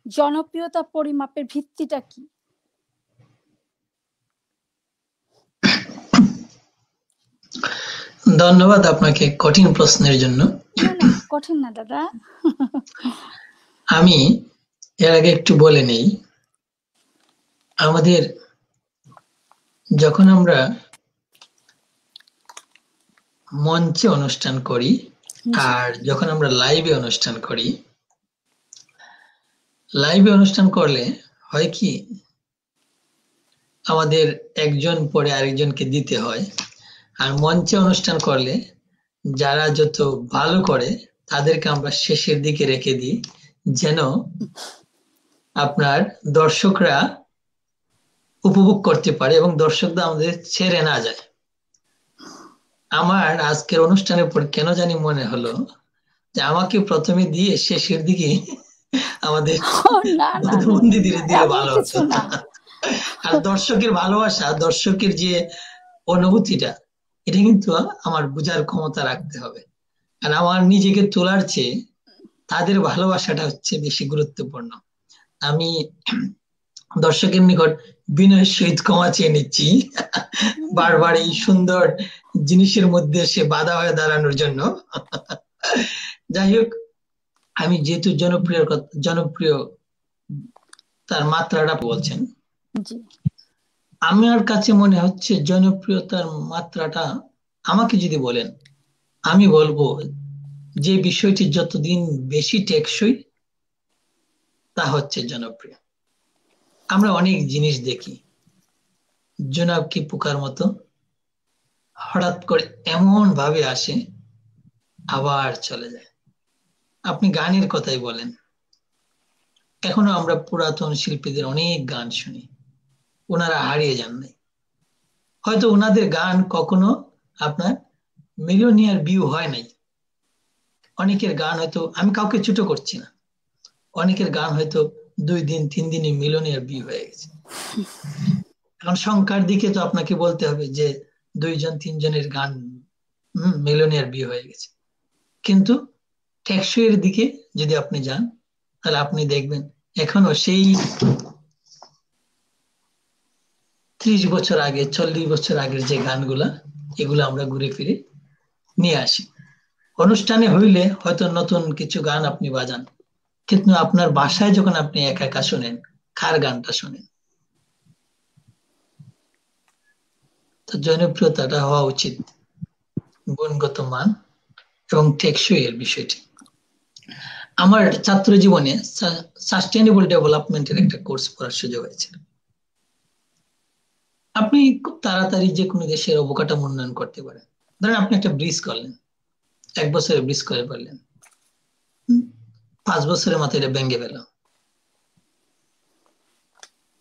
জনপ্রিয়তা পরিমাপের ভিত্তিটা কি? ধন্যবাদ আপনাকে কঠিন প্রশ্নের জন্য। না না, কঠিন না দাদা। আমি এর আগে একটু বলে নেই, আমাদের যখন আমরা মঞ্চে অনুষ্ঠান করি আর যখন আমরা লাইভে অনুষ্ঠান করি, লাইভে অনুষ্ঠান করলে হয় কি, আমাদের একজন পরে আরেকজনকে দিতে হয়। আর মঞ্চে অনুষ্ঠান করলে যারা যত ভালো করে তাদেরকে আমরা শেষের দিকে রেখে দিই, যেন আপনার দর্শকরা উপভোগ করতে পারে এবং দর্শকরা আমাদের ছেড়ে না যায়। আমার আজকের অনুষ্ঠানের পর কেন জানি মনে হলো যে আমাকে প্রথমে দিয়ে শেষের দিকে আমাদের না না, প্রতিবন্ধীদের দিলে এমন ভালো কিছু হতো। না। আর দর্শকের ভালোবাসা, দর্শকের যে অনুভূতিটা, এটা কিন্তু আমার বোঝার ক্ষমতা রাখতে হবে। আর আমার নিজেকে তোলার চেয়ে তাদের ভালোবাসাটা হচ্ছে বেশি গুরুত্বপূর্ণ। আমি দর্শকের নিকট বিনয়ের সহিত ক্ষমা চেয়ে নিচ্ছি বারবার এই সুন্দর জিনিসের মধ্যে সে বাধা হয়ে দাঁড়ানোর জন্য। যাই হোক, আমি যেহেতু জনপ্রিয় তার মাত্রাটা বলছেন, জি, আমার কাছে মনে হচ্ছে জনপ্রিয়তার মাত্রাটা, আমাকে যদি বলেন, আমি বলবো যে বিষয়টি যতদিন বেশি টেকসই তা হচ্ছে জনপ্রিয়। আমরা অনেক জিনিস দেখি জোনাকি পোকার মতো হঠাৎ করে এমন ভাবে আসে আবার চলে যায়। আপনি গানের কথাই বলেন, এখনো আমরা পুরাতন শিল্পীদের অনেক গান শুনি, ওনারা হারিয়ে যান নাই। হয়তো ওনাদের গান কখনো আপনার মিলিয়নিয়ার ভিউ হয় নাই। অনেকের গান হয়তো, আমি কাউকে ছোট করছি না, অনেকের গান হয়তো 2 দিন 3 দিনে মিলিয়নিয়ার ভিউ হয়ে গেছে। এখন সংখ্যার দিকে তো আপনাকে বলতে হবে যে 2 জন 3 জনের গান মিলিয়নিয়ার ভিউ হয়ে গেছে, কিন্তু টেকসইয়ের দিকে যদি আপনি যান তাহলে আপনি দেখবেন এখনো সেই 30 বছর আগে 40 বছর আগের যে গানগুলা, এগুলো আমরা ঘুরে ফিরে নিয়ে আসি। অনুষ্ঠানে হইলে হয়তো নতুন কিছু গান আপনি বাজান, কিন্তু আপনার বাসায় যখন আপনি একা একা শোনেন, কার গানটা শোনেন? তো জনপ্রিয়তাটা হওয়া উচিত গুণগত মান এবং টেকসই এর বিষয়টি। আমার ছাত্র জীবনে সাস্টেইনেবল ডেভেলপমেন্টের একটা কোর্স পড়ার সুযোগ হয়েছিল। আপনি খুব তাড়াতাড়ি যে কোনো দেশের অবকাঠামো উন্নয়ন করতে পারেন। ধরেন আপনি একটা ব্রিজ করলেন, 1 বছরে ব্রিজ করে ফেললেন, 5 বছরের মাথায় এটা ভেঙে গেল।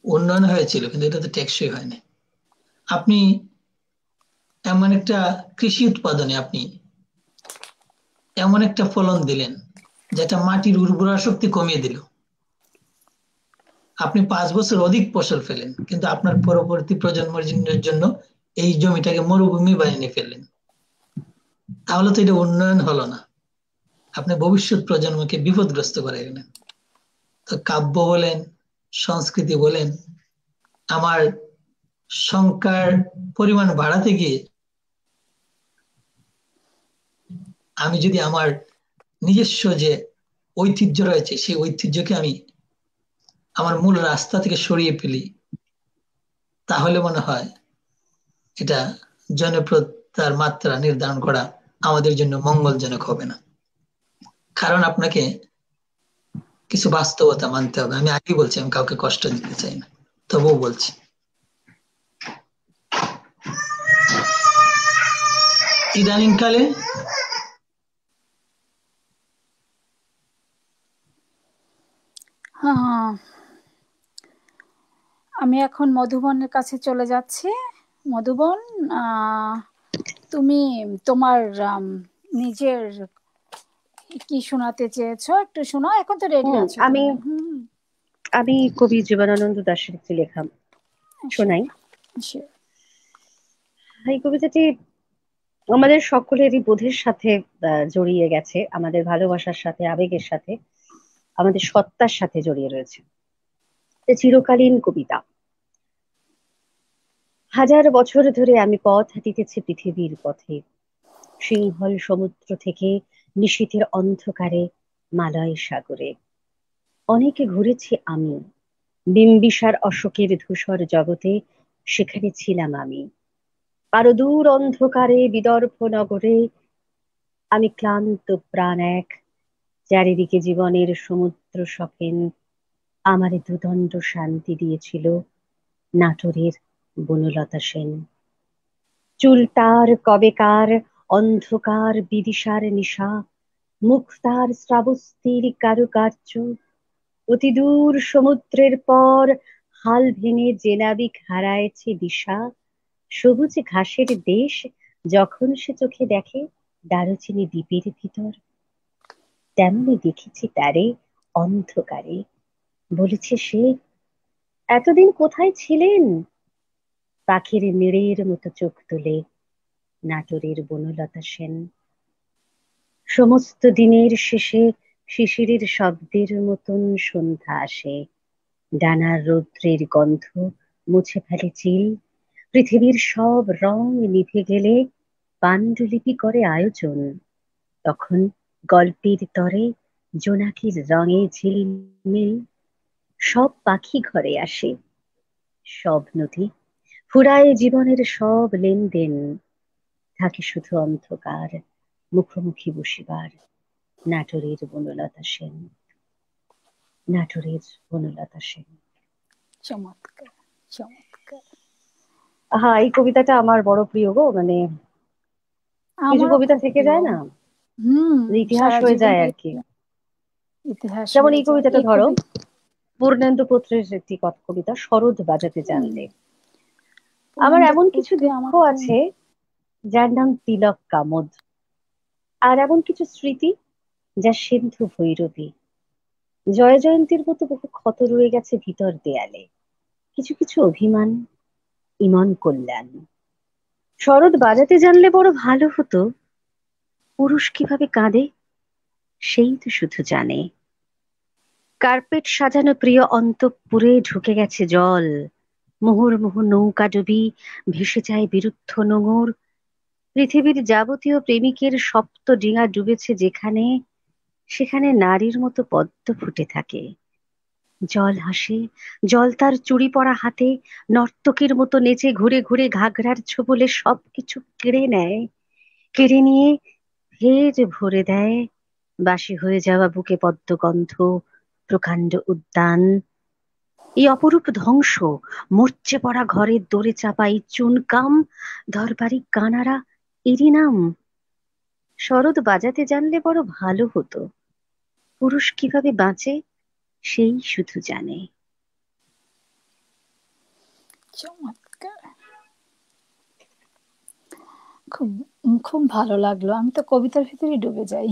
উন্নয়ন হয়েছিল, কিন্তু এটা তো টেকসই হয়নি। আপনি এমন একটা কৃষি উৎপাদনে আপনি এমন একটা ফলন দিলেন যেটা মাটির উর্বরা শক্তি কমিয়ে দিল। আপনি 5 বছর অধিক ফসল ফেলেন, কিন্তু আপনার পরবর্তী প্রজন্মের জন্য এই জমিটাকে মরুভূমি বানিয়ে ফেললেন। তাহলে তো এটা উন্নয়ন হলো না, আপনি ভবিষ্যৎ প্রজন্মকে বিপদগ্রস্ত করে গেলেন। তো কাব্য বলেন, সংস্কৃতি বলেন, আমার সংখ্যার পরিমাণ বাড়াতে গিয়ে আমি যদি আমার নিজস্ব যে ঐতিহ্য রয়েছে সেই ঐতিহ্যকে আমি আমার মূল রাস্তা থেকে সরিয়ে ফেলি, তাহলে মনে হয় এটা জনপ্রিয়তার মাত্রা নির্ধারণ করা আমাদের জন্য মঙ্গলজনক হবে না। কারণ আপনাকে কিছু বাস্তবতা মানতে হবে। আমি আগেই বলছি, আমি কাউকে কষ্ট দিতে চাই না, তবুও বলছি। ইদানিংকালে হ্যাঁ, আমি এখন মধুবনের কাছে চলে যাচ্ছি। মধুবন, তুমি তোমার নিজের কি শোনাতে চেয়েছো একটু শোনাও, এখন তো রেডি আছো আমি তুমি। হুম, আমি কবি জীবনানন্দ দাশের একটি লেখা শোনাই। sure. এই কবিতাটি আমাদের সকলেরই বোধের সাথে জড়িয়ে গেছে, আমাদের ভালোবাসার সাথে, আবেগের সাথে, আমাদের সত্তার সাথে জড়িয়ে রয়েছে। চিরকালীন কবিতা। হাজার বছর ধরে আমি পথ হাঁটিতেছি পৃথিবীর পথে, সিংহল সমুদ্র থেকে নিশীথের অন্ধকারে মালয় সাগরে। অনেকে ঘুরেছি আমি, বিম্বিসার অশোকের ধূসর জগতে, সেখানে ছিলাম আমি। আরো দূর অন্ধকারে বিদর্ভ নগরে আমি ক্লান্ত প্রাণ এক, চারিদিকে জীবনের সমুদ্র সকেন আমারে দুদণ্ড শান্তি দিয়েছিল নাটোরের বনলতা সেন। চুল তার কবেকার, অন্ধকার বিদিশার নিশা, মুখ তার শ্রাবস্তির কারুকার্য, অতি দূর সমুদ্রের পর হাল ভেঙে যে নাবিক হারায়েছে দিশা, সবুজ ঘাসের দেশ যখন সে চোখে দেখে দারুচিনি দ্বীপের ভিতর, তেমনি দেখেছি তারে অন্ধকারে। বলেছে সে, এতদিন কোথায় ছিলেন? পাখির নিড়ের মতো চোখ তুলে নাটোরের বনলতা সেন। সমস্ত দিনের শেষে শিশিরের শব্দের মতন সন্ধ্যা আসে, ডানার রৌদ্রের গন্ধ মুছে ফেলে চিল, পৃথিবীর সব রং নিভে গেলে পাণ্ডুলিপি করে আয়োজন। তখন গল্পের তরে জোনাকির রঙে ঝিলমিল, সব পাখি ঘরে আসে, সব নদী ফুরায় জীবনের সব লেনদেন, থাকে শুধু অন্ধকার মুখোমুখি বসিবার নাটোরের বনলতা সেন। নাটোরের বনলতা সেন। চমৎকার, চমৎকার। এই কবিতাটা আমার বড় প্রিয় গো, মানে কিছু আমারও কবিতা খুব থেকে প্রিয়। যায় না, হুম, ইতিহাস সারা হয়ে যায় জীবনের আর কি। ইতিহাস যেমন হয়ে এই যায় কবিতাটা এই ধরো, কবি। পূর্ণেন্দু পুত্রের একটি কবিতা, শরৎ বাজাতে জানলে। আমার পূর্ণেন্দু এমন কিছু পুত্রে দুঃখ আমাকে। আছে যার নাম তিলক কামদ, আর এমন কিছু স্মৃতি যা সিন্ধু ভৈরবী। জয় জয়ন্তীর মতো বহু ক্ষত রয়ে গেছে ভিতর দেয়ালে, কিছু কিছু অভিমান, ইমন কল্যাণ। শরৎ বাজাতে জানলে বড় ভালো হতো, পুরুষ কিভাবে কাঁদে সেই তো শুধু জানে। কার্পেট সাজানো প্রিয় অন্তঃপুরে ঢুকে গেছে জল, মুহুর্মুহু নৌকা ডুবি ভেসে যায় বিরুদ্ধ নোঙর। পৃথিবীর যাবতীয় প্রেমিকের সপ্ত ডিঙা ডুবেছে যেখানে, সেখানে নারীর মতো পদ্ম ফুটে থাকে। জল হাসে, জল তার চুড়ি পরা হাতে নর্তকীর মতো নেচে ঘুরে ঘুরে ঘাগরার ছোবলে সবকিছু কেড়ে নেয়। কেড়ে নিয়ে ফের ভরে দেয় বাসি হয়ে যাওয়া বুকে পদ্মগন্ধ, প্রকাণ্ড উদ্যান। এই অপরূপ ধ্বংস, মরচে পড়া ঘরের দোরে চাপা এই চুনকাম, দরবারি কানারা, এরই নাম। শরৎ বাজাতে জানলে বড় ভালো হতো। পুরুষ কিভাবে বাঁচে সেই শুধু জানে। চমৎকার। খুব খুব ভালো লাগলো, আমি তো কবিতার ভিতরে ডুবে যাই।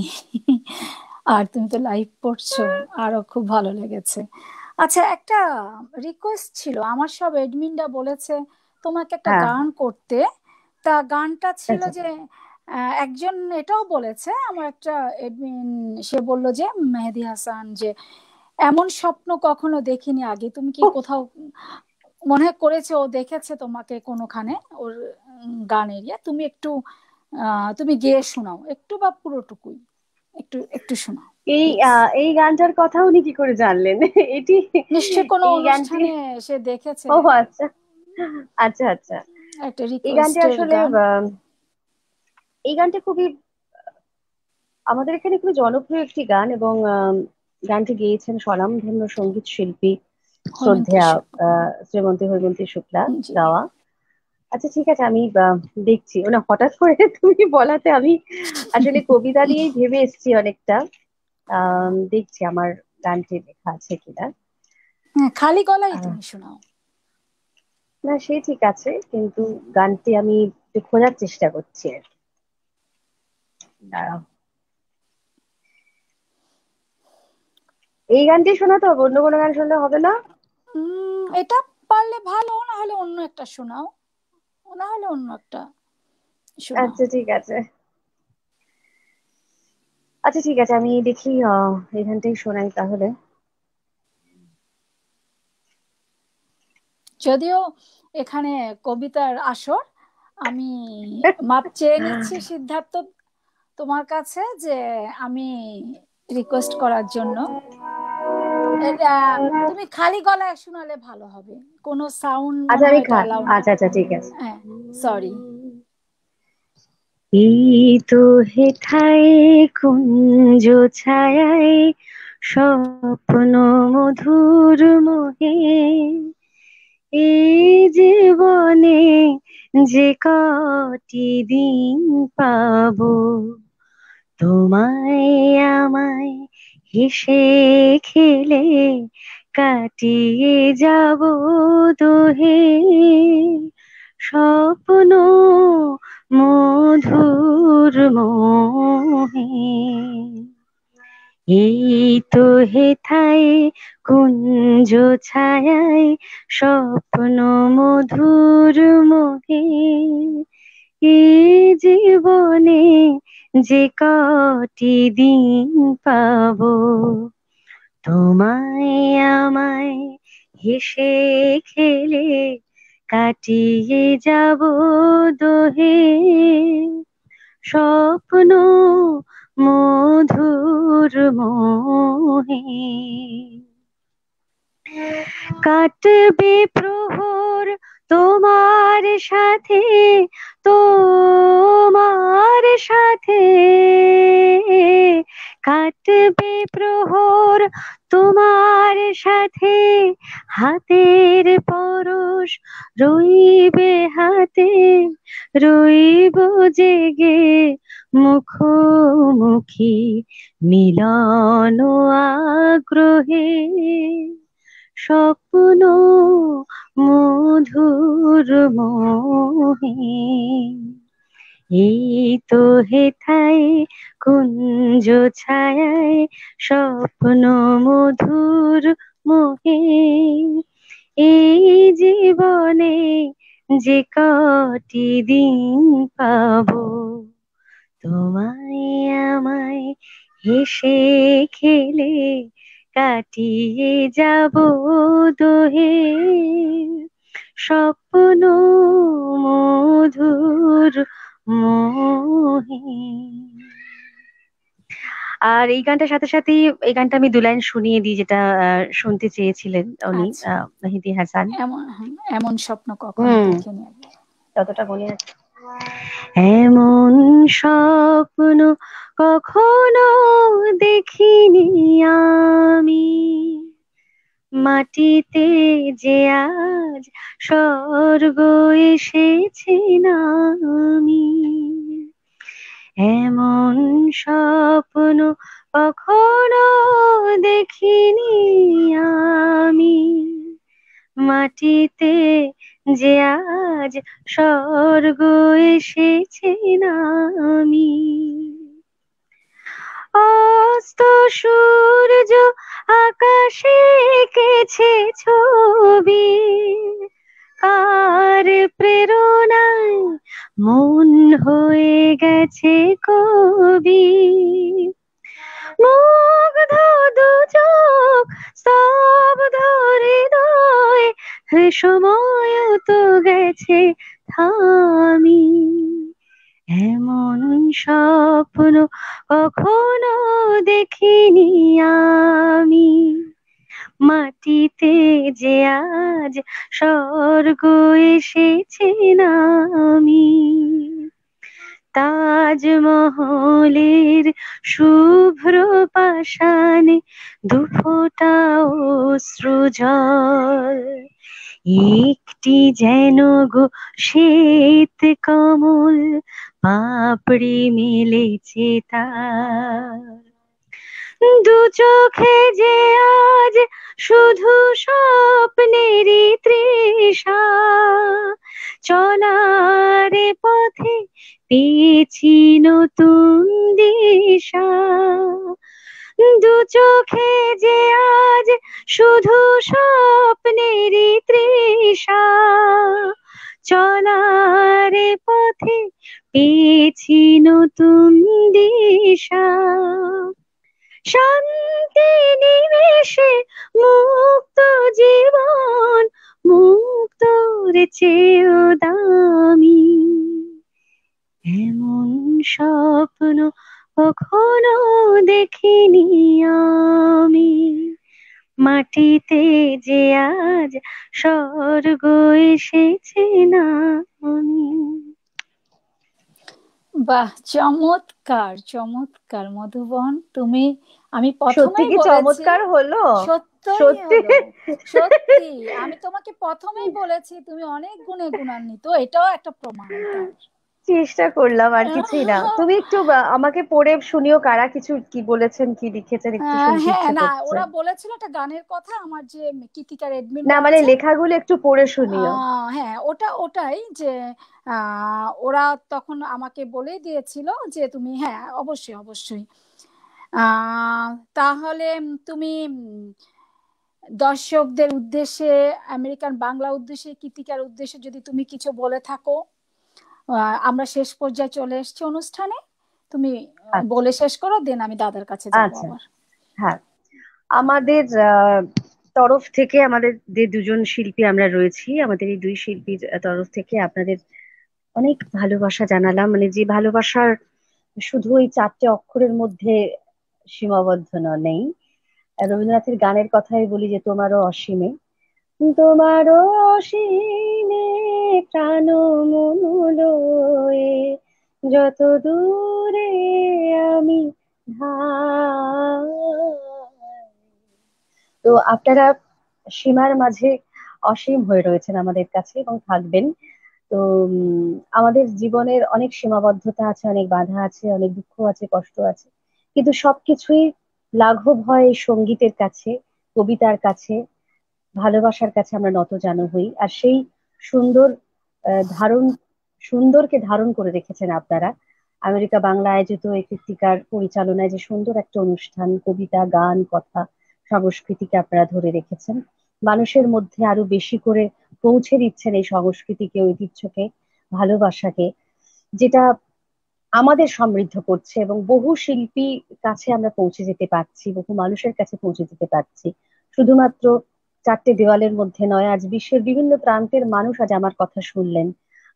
আর তুমি তো লাইভ পড়ছো, আরো খুব ভালো লেগেছে। আচ্ছা, একটা রিকোয়েস্ট ছিল, আমার সব এডমিনরা বলেছে তোমাকে একটা হ্যাঁ, গান করতে। তা গানটা ছিল আচ্ছা যে একজন এটাও বলেছে, আমার একটা এডমিন, সে বলল যে মেহেদি হাসান, যে এমন স্বপ্ন কখনো দেখিনি আগে। তুমি কি কোথাও মনে হয় করেছে, ও দেখেছে তোমাকে কোনোখানে ওর গানের ইয়ে। তুমি একটু তুমি গেয়ে শোনাও একটু, বা পুরোটুকুই একটু একটু শোনাও এই প্লিজ। এই গানটার কথা উনি কি করে জানলেন? এটি নিশ্চয় কোনো এই গানটি, অনুষ্ঠানে সে দেখেছে, ও আচ্ছা, আচ্ছা আচ্ছা। একটা এই গানটি রিকোয়েস্টের আসলে গান। এই গানটি খুবই আমাদের এখানে খুবই জনপ্রিয় একটি গান, এবং গানটি গেয়েছেন স্বনামধন্য সঙ্গীত শিল্পী হৈমন্তী শ্রদ্ধেয়া শুক্ল। শ্রীমন্তী হৈমন্তী শুক্লা জি। গাওয়া। আচ্ছা ঠিক আছে, আমি দেখছি। মানে হঠাৎ করে তুমি বলাতে আমি আসলে কবিতা নিয়েই ভেবে এসেছি অনেকটা। দেখছি আমার গানটি লেখা আছে কিনা। হ্যাঁ, খালি গলায় আহ, তুমি শোনাও। না সে ঠিক আছে, কিন্তু গানটি আমি একটু খোঁজার চেষ্টা করছি আর কি। দাঁড়াও। এই গানটি শোনাতে হবে, অন্য কোনো গান শুনলে হবে না? এটা পারলে ভালো, না হলে অন্য একটা শোনাও, না হলে অন্য একটা শোনাও। আচ্ছা ঠিক আছে, আচ্ছা ঠিক আছে, আমি দেখি এই গানটাই শোনাই তাহলে। যদিও এখানে কবিতার আসর, আমি মাপ চেয়ে নিচ্ছি সিদ্ধার্থ তোমার কাছে, যে আমি রিকোয়েস্ট করার জন্য। এটা তুমি খালি গলায় শোনালে ভালো হবে, কোনো সাউন্ড আচ্ছা মনে আমি হয় এটা অ্যালাউ নেই। আচ্ছা আচ্ছা ঠিক আছে। হ্যাঁ, সরি। এই তো হেথায় কুঞ্জ ছায়ায় স্বপ্ন মধুর মোহে, এই জীবনে যে কটি দিন পাবো, তোমায় আমায় হেসে খেলে কাটিয়ে যাব দোহে, স্বপ্ন মধুর মোহে। এই তো হেথায় কুঞ্জ ছায়ায় স্বপ্ন মধুর মোহে, এই জীবনে যে কটি দিন পাবো, তোমায় আমায় হেসে খেলে কাটিয়ে যাব দোহে, স্বপ্ন মধুর মোহে। কাটবে প্রহর তোমার সাথে, তোমার সাথে, কাটবে প্রহর তোমার সাথে, হাতের পরশ রইবে হাতে, রইব জেগে মুখোমুখি মিলন আগ্রহে, স্বপ্ন মধুর মোহে। এই তো হেথায় কুঞ্জ ছায়ায় স্বপ্ন মধুর মোহে, এই জীবনে যে কটি দিন পাবো, তোমায় আমায় হেসে খেলে কাটিয়ে যাব দোহে, স্বপ্ন মধুর মোহে। আর এই গানটার সাথে সাথে এই গানটা আমি দু লাইন শুনিয়ে দিই, যেটা শুনতে চেয়েছিলেন উনি, আচ্ছা, মেহেদী হাসান। এমন স্বপ্ন কখনো হুম, দেখিনি আমি। ততটা মনে আছে। এমন স্বপ্ন কখনো দেখিনি আমি, মাটিতে যে আজ স্বর্গ এসেছে নামি। এমন স্বপ্ন কখনো দেখিনি আমি, মাটিতে যে আজ স্বর্গ এসেছে নামি। অস্ত সূর্য আকাশে এঁকেছে ছবি, কার প্রেরণায় মন হয়ে গেছে কবি। মুগ্ধ দু চোখ, স্তব্ধ হৃদয়, সময় তো গেছে থামি। এমন স্বপ্ন কখনো দেখিনি আমি, মাটিতে যে আজ স্বর্গ এসেছে নামি। তাজমহলের শুভ্র পাষাণে দুফোঁটা অশ্রু জল, একটি যেন গো শ্বেত কমল পাপড়ি মেলেছে তার। দু চোখে যে আজ শুধু স্বপ্নেরই তৃষা, চলার পথে পেয়েছি নতুন দিশা। দু চোখে যে আজ শুধু স্বপ্নেরই তৃষা, চলার পথে পেয়েছি নতুন দিশা। শান্তি নিমেষে মুক্ত জীবন, মুক্ত রে চেয়েও দামি। এমন স্বপ্ন কখনো দেখিনি আমি, মাটিতে যে আজ স্বর্গ এসেছে নামি। বাহ, চমৎকার চমৎকার মধুবন। আমি সত্যি প্রথমেই কি বলেছি, চমৎকার হলো? সত্যই সত্যি হলো, সত্যি। আমি তোমাকে প্রথমেই বলেছি তুমি অনেক গুণে গুণান্বিত, এটাও একটা প্রমাণ তার। চেষ্টা করলাম, আর কিছুই না। তুমি একটু আমাকে পড়ে শুনিও, কারা কিছু কি বলেছেন, কি লিখেছেন, একটু শুনতে হ্যাঁ, ইচ্ছে না, করছে। ওরা বলেছিল একটা গানের কথা, আমার যে কৃতিকার না এডমিনরা মানে আছে। লেখাগুলো একটু পড়ে শুনিও। হ্যাঁ, ওটাই যে ওরা তখন আমাকে বলেই দিয়েছিল যে তুমি, হ্যাঁ, অবশ্যই অবশ্যই। তাহলে তুমি দর্শকদের উদ্দেশ্যে, আমেরিকান বাংলা উদ্দেশ্যে, কৃতিকার উদ্দেশ্যে যদি তুমি কিছু বলে থাকো। আমরা শেষ পর্যায়ে চলে এসেছি অনুষ্ঠানে, তুমি বলে শেষ করো, দেন আমি দাদার কাছে যাবো আচ্ছা, আবার। হ্যাঁ, আমাদের তরফ থেকে, আমাদের যে দুজন শিল্পী আমরা রয়েছি, আমাদের এই দুই শিল্পীর তরফ থেকে আপনাদের অনেক ভালোবাসা জানালাম। মানে যে ভালোবাসার শুধু ওই 4টে অক্ষরের মধ্যে সীমাবদ্ধ নেই। রবীন্দ্রনাথের গানের কথাই বলি যে তোমারও অসীমে, তোমারও অসীমে প্রাণ মন লয়ে যত দূরে আমি ধাই। তো আপনারা সীমার মাঝে অসীম হয়ে রয়েছেন আমাদের কাছে এবং থাকবেন। তো আমাদের জীবনের অনেক সীমাবদ্ধতা আছে, অনেক বাধা আছে, অনেক দুঃখ আছে, কষ্ট আছে, কিন্তু সবকিছুই লাঘব হয় এই সঙ্গীতের কাছে, কবিতার কাছে, ভালোবাসার কাছে আমরা নতজানু হই। আর সেই সুন্দর ধারণ, সুন্দরকে ধারণ করে রেখেছেন আপনারা। আমেরিকা বাংলা আয়োজিত এই কৃতিকার পরিচালনায় যে সুন্দর একটা অনুষ্ঠান, কবিতা, গান, কথা, সংস্কৃতিকে আপনারা ধরে রেখেছেন, মানুষের মধ্যে আরো বেশি করে পৌঁছে দিচ্ছেন এই সংস্কৃতিকে, ঐতিহ্যকে, ভালোবাসাকে, যেটা আমাদের সমৃদ্ধ করছে এবং বহু শিল্পী কাছে আমরা পৌঁছে যেতে পারছি, বহু মানুষের কাছে পৌঁছে যেতে পারছি। শুধুমাত্র 4টে দেওয়ালের মধ্যে নয়, আজ বিশ্বের বিভিন্ন প্রান্তের মানুষ আজ আমার কথা শুনলেন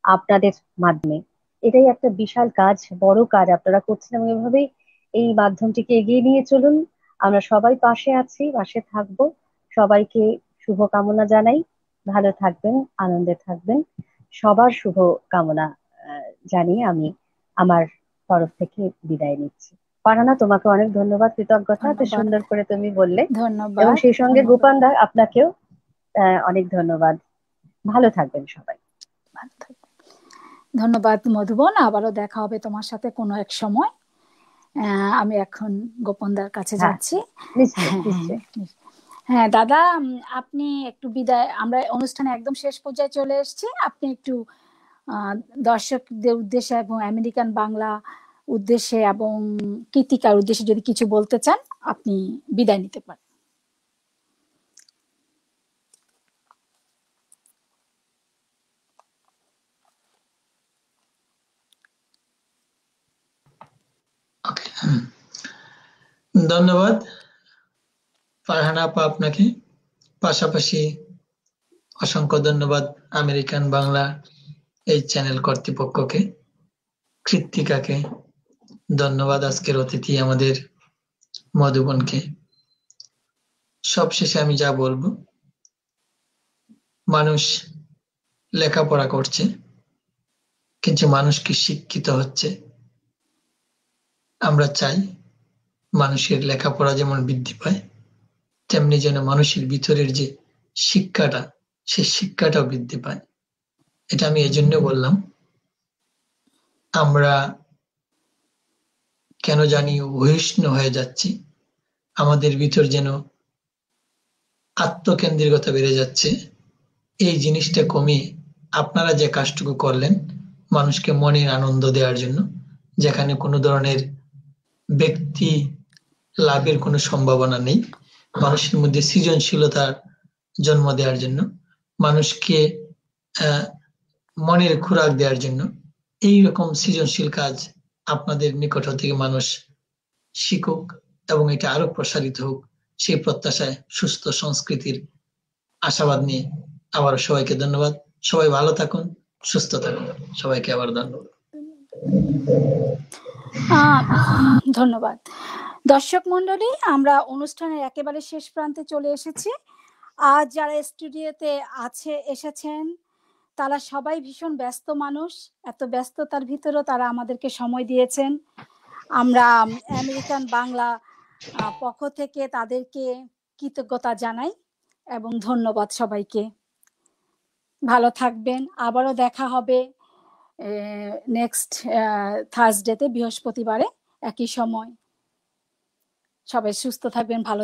আপনাদের মাধ্যমে। এটাই একটা বিশাল কাজ, বড় কাজ আপনারা করছেন এবং এভাবেই এই মাধ্যমটিকে এগিয়ে নিয়ে চলুন। আমরা সবাই পাশে আছি, পাশে থাকবো। সবাইকে শুভকামনা জানাই। ভালো থাকবেন, আনন্দে থাকবেন। সবার শুভ কামনা জানিয়ে আমি আমার তরফ থেকে বিদায় নিচ্ছি। পারানা, তোমাকে অনেক ধন্যবাদ, কৃতজ্ঞতা, এত ধন্যবাদ। সুন্দর করে তুমি বললে। এবং ধন্যবাদ। সেই সঙ্গে ধন্যবাদ। গোপান দা, আপনাকেও অনেক ধন্যবাদ। ভালো থাকবেন সবাই। ভালো থাকবেন। ধন্যবাদ মধুবন, আবারও দেখা হবে তোমার সাথে কোনো এক সময়। আমি এখন গোপনদার কাছে হ্যাঁ, যাচ্ছি। নিশ্চয়ই হ্যাঁ, হ্যাঁ, নিশ্চয়ই। হ্যাঁ দাদা, আপনি একটু বিদায়, আমরা অনুষ্ঠানে একদম শেষ পর্যায়ে চলে এসেছি, আপনি একটু আহ, দর্শকদের উদ্দেশ্যে এবং আমেরিকান বাংলা উদ্দেশ্যে এবং কৃতিকার উদ্দেশ্যে যদি কিছু বলতে চান, আপনি বিদায় নিতে পারেন। ধন্যবাদ ফারহানা আপা আপনাকে, পাশাপাশি অসংখ্য ধন্যবাদ আমেরিকান বাংলা এই চ্যানেল কর্তৃপক্ষকে, কৃত্তিকাকে, ধন্যবাদ আজকের অতিথি আমাদের মধুবনকে। সবশেষে আমি যা বলবো, মানুষ লেখাপড়া করছে, কিন্তু মানুষ কি শিক্ষিত হচ্ছে? আমরা চাই মানুষের লেখাপড়া যেমন বৃদ্ধি পায়, তেমনি যেন মানুষের ভিতরের যে শিক্ষাটা, সেই শিক্ষাটাও বৃদ্ধি পায়। এটা আমি এজন্য বললাম, আমরা কেন জানি অহিষ্ণু হয়ে যাচ্ছি, আমাদের ভিতর যেন আত্মকেন্দ্রিকতা বেড়ে যাচ্ছে। এই জিনিসটা কমিয়ে আপনারা যে কাজটুকু করলেন মানুষকে মনের আনন্দ দেওয়ার জন্য, যেখানে কোনো ধরনের ব্যক্তি লাভের কোনো সম্ভাবনা নেই, মানুষের মধ্যে সৃজনশীলতার জন্ম দেওয়ার জন্য, মানুষকে মনের খোরাক দেওয়ার জন্য, এই রকম সৃজনশীল কাজ আপনাদের নিকট থেকে মানুষ শিখুক এবং এটা আরো প্রসারিত হোক, সেই প্রত্যাশায় সুস্থ সংস্কৃতির আশাবাদ নিয়ে আবার সবাইকে ধন্যবাদ। সবাই ভালো থাকুন, সুস্থ থাকুন। সবাইকে আবার ধন্যবাদ। ধন্যবাদ। দর্শক মন্ডলী, আমরা অনুষ্ঠানের একেবারে শেষ প্রান্তে চলে এসেছি। আজ যারা স্টুডিওতে এসেছেন তারা সবাই ভীষণ ব্যস্ত মানুষ, এত ব্যস্ততার ভিতরেও তারা আমাদেরকে সময় দিয়েছেন। আমরা আমেরিকান বাংলা পক্ষ থেকে তাদেরকে কৃতজ্ঞতা জানাই এবং ধন্যবাদ সবাইকে। ভালো থাকবেন, আবারও দেখা হবে নেক্সট থার্সডেতে, বৃহস্পতিবারে একই সময়। সবাই সুস্থ থাকবেন, ভালো